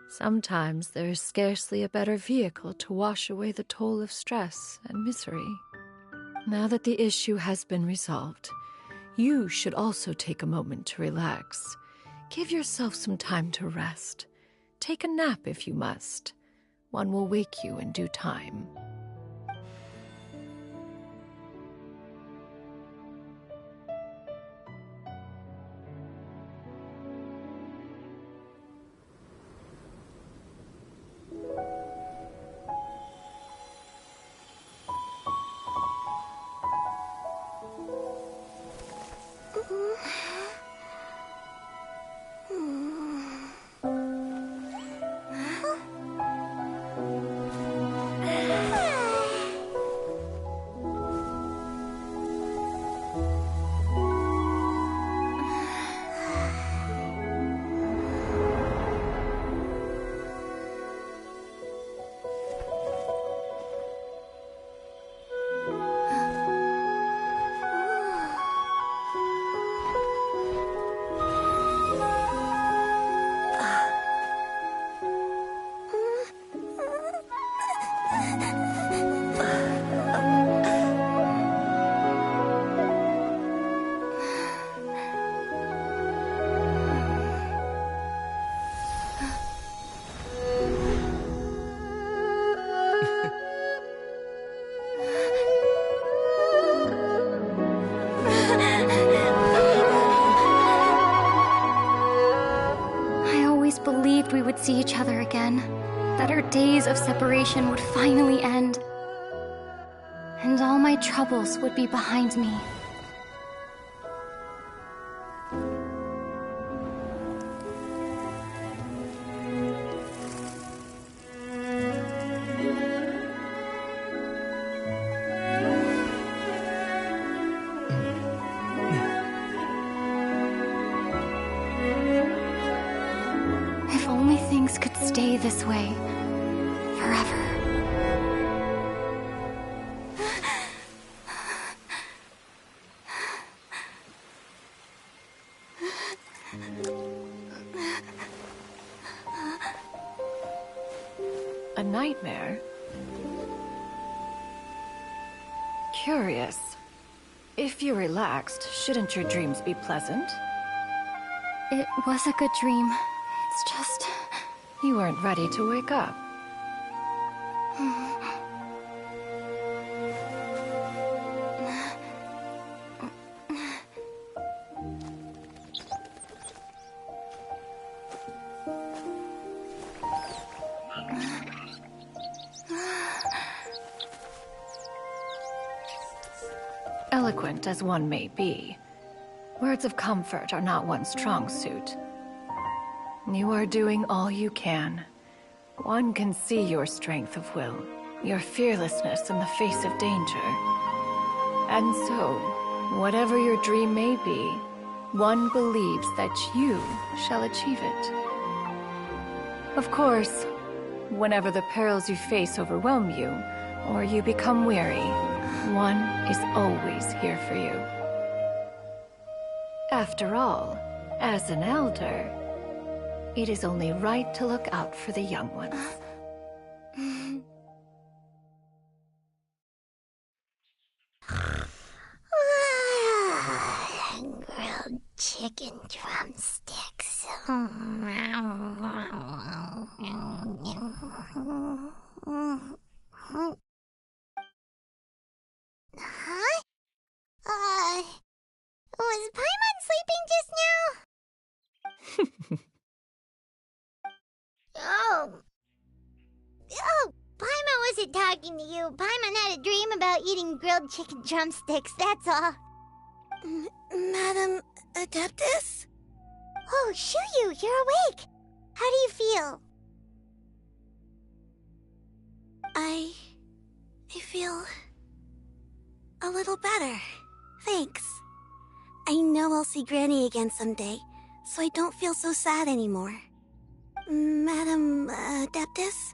S4: Sometimes there is scarcely a better vehicle to wash away the toll of stress and misery. Now that the issue has been resolved, you should also take a moment to relax. Give yourself some time to rest. Take a nap if you must. One will wake you in due time.
S1: We would see each other again, that our days of separation would finally end, and all my troubles would be behind me. Could stay this way forever.
S4: A nightmare? Curious. If you're relaxed, shouldn't your dreams be pleasant?
S1: It was a good dream. It's just...
S4: You weren't ready to wake up. eloquent as one may be, words of comfort are not one's strong suit. You are doing all you can. One can see your strength of will, your fearlessness in the face of danger. And so, whatever your dream may be, one believes that you shall achieve it. Of course, whenever the perils you face overwhelm you, or you become weary, one is always here for you. After all, as an elder, it is only right to look out for the young ones.
S3: Grilled chicken drumsticks. Huh? Was Paimon sleeping just now? Oh, Paimon wasn't talking to you. Paimon had a dream about eating grilled chicken drumsticks, that's all.
S12: Madam Adeptus?
S3: Oh, Xianyun, you're awake. How do you feel?
S12: I feel a little better. Thanks. I know I'll see Granny again someday, so I don't feel so sad anymore. Madam Adeptus,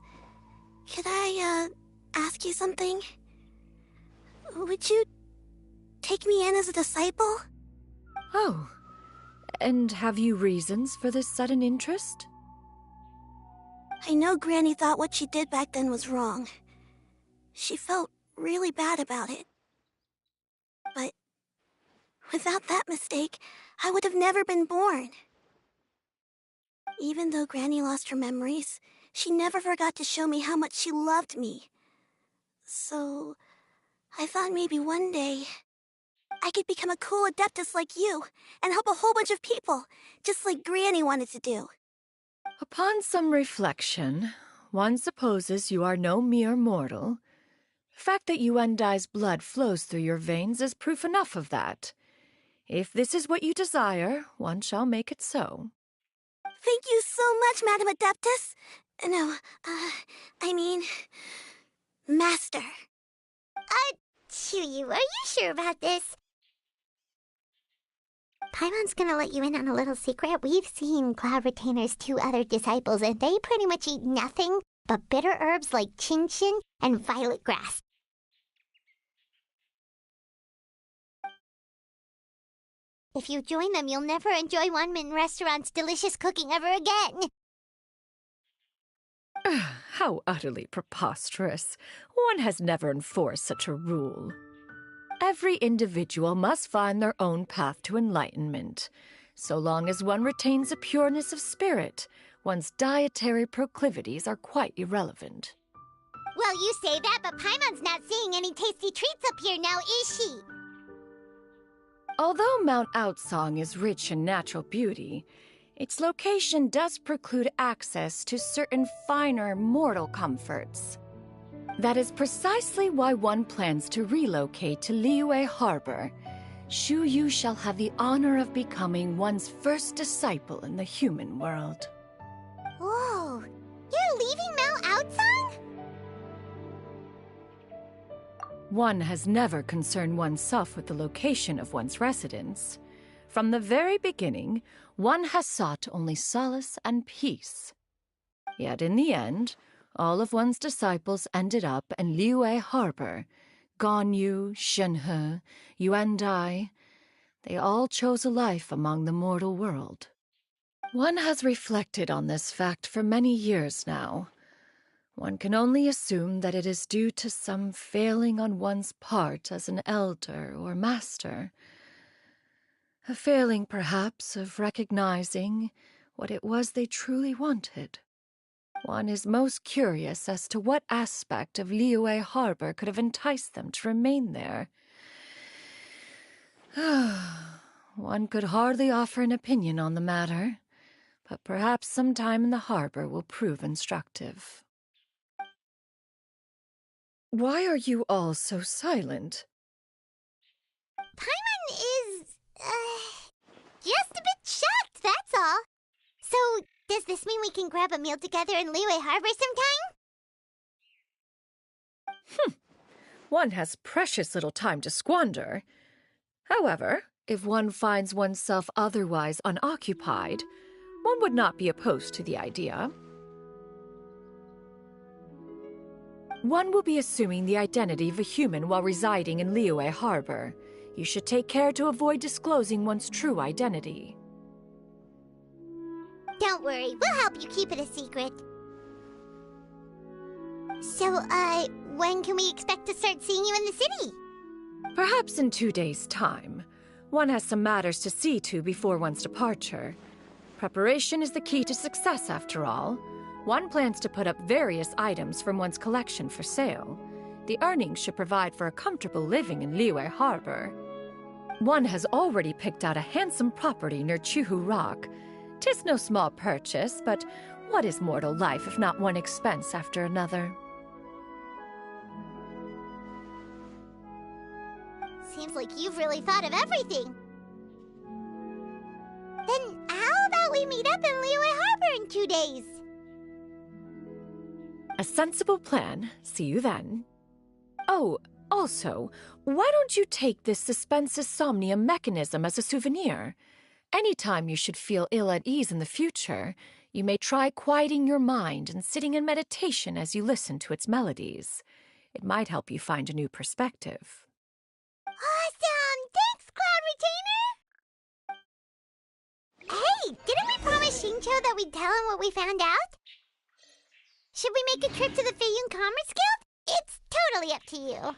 S12: could I ask you something? Would you take me in as a disciple?
S4: Oh, and have you reasons for this sudden interest?
S12: I know Granny thought what she did back then was wrong. She felt really bad about it. But without that mistake, I would have never been born. Even though Granny lost her memories, she never forgot to show me how much she loved me. So, I thought maybe one day I could become a cool Adeptus like you and help a whole bunch of people, just like Granny wanted to do.
S4: Upon some reflection, one supposes you are no mere mortal. The fact that Yuendai's blood flows through your veins is proof enough of that. If this is what you desire, one shall make it so.
S12: Thank you so much, Madam Adeptus. No, I mean, Master.
S3: Xianyun, are you sure about this? Paimon's gonna let you in on a little secret. We've seen Cloud Retainer's 2 other disciples, and they pretty much eat nothing but bitter herbs like chin-chin and violet grass. If you join them, you'll never enjoy Wanmin Restaurant's delicious cooking ever again.
S4: How utterly preposterous. One has never enforced such a rule. Every individual must find their own path to enlightenment. So long as one retains a pureness of spirit, one's dietary proclivities are quite irrelevant.
S3: Well, you say that, but Paimon's not seeing any tasty treats up here now, is she?
S4: Although Mount Outsong is rich in natural beauty, its location does preclude access to certain finer mortal comforts. That is precisely why one plans to relocate to Liyue Harbor. Shu Yu shall have the honor of becoming one's first disciple in the human world.
S3: Whoa, you're leaving Mount Outsong?
S4: One has never concerned oneself with the location of one's residence. From the very beginning, one has sought only solace and peace. Yet in the end, all of one's disciples ended up in Liyue Harbor. Ganyu, Shenhe, Yuendai, they all chose a life among the mortal world. One has reflected on this fact for many years now. One can only assume that it is due to some failing on one's part as an elder or master. A failing, perhaps, of recognizing what it was they truly wanted. One is most curious as to what aspect of Liyue Harbor could have enticed them to remain there. One could hardly offer an opinion on the matter, but perhaps some time in the harbor will prove instructive. Why are you all so silent?
S3: Paimon is, just a bit shocked, that's all. So, does this mean we can grab a meal together in Liyue Harbor sometime?
S4: One has precious little time to squander. However, if one finds oneself otherwise unoccupied, one would not be opposed to the idea. One will be assuming the identity of a human while residing in Liyue Harbor. You should take care to avoid disclosing one's true identity.
S3: Don't worry, we'll help you keep it a secret. So, when can we expect to start seeing you in the city?
S4: Perhaps in 2 days' time. One has some matters to see to before one's departure. Preparation is the key to success, after all. One plans to put up various items from one's collection for sale. The earnings should provide for a comfortable living in Liyue Harbor. One has already picked out a handsome property near Chuhu Rock. 'Tis no small purchase, but what is mortal life if not one expense after another?
S3: Seems like you've really thought of everything. Then how about we meet up in Liyue Harbor in 2 days?
S4: A sensible plan. See you then. Oh, also, why don't you take this suspensus somnium mechanism as a souvenir? Anytime you should feel ill at ease in the future, you may try quieting your mind and sitting in meditation as you listen to its melodies. It might help you find a new perspective.
S3: Awesome! Thanks, Cloud Retainer! Hey, didn't we promise Xingqiu that we'd tell him what we found out? Should we make a trip to the Xianyun Commerce Guild? It's totally up to you.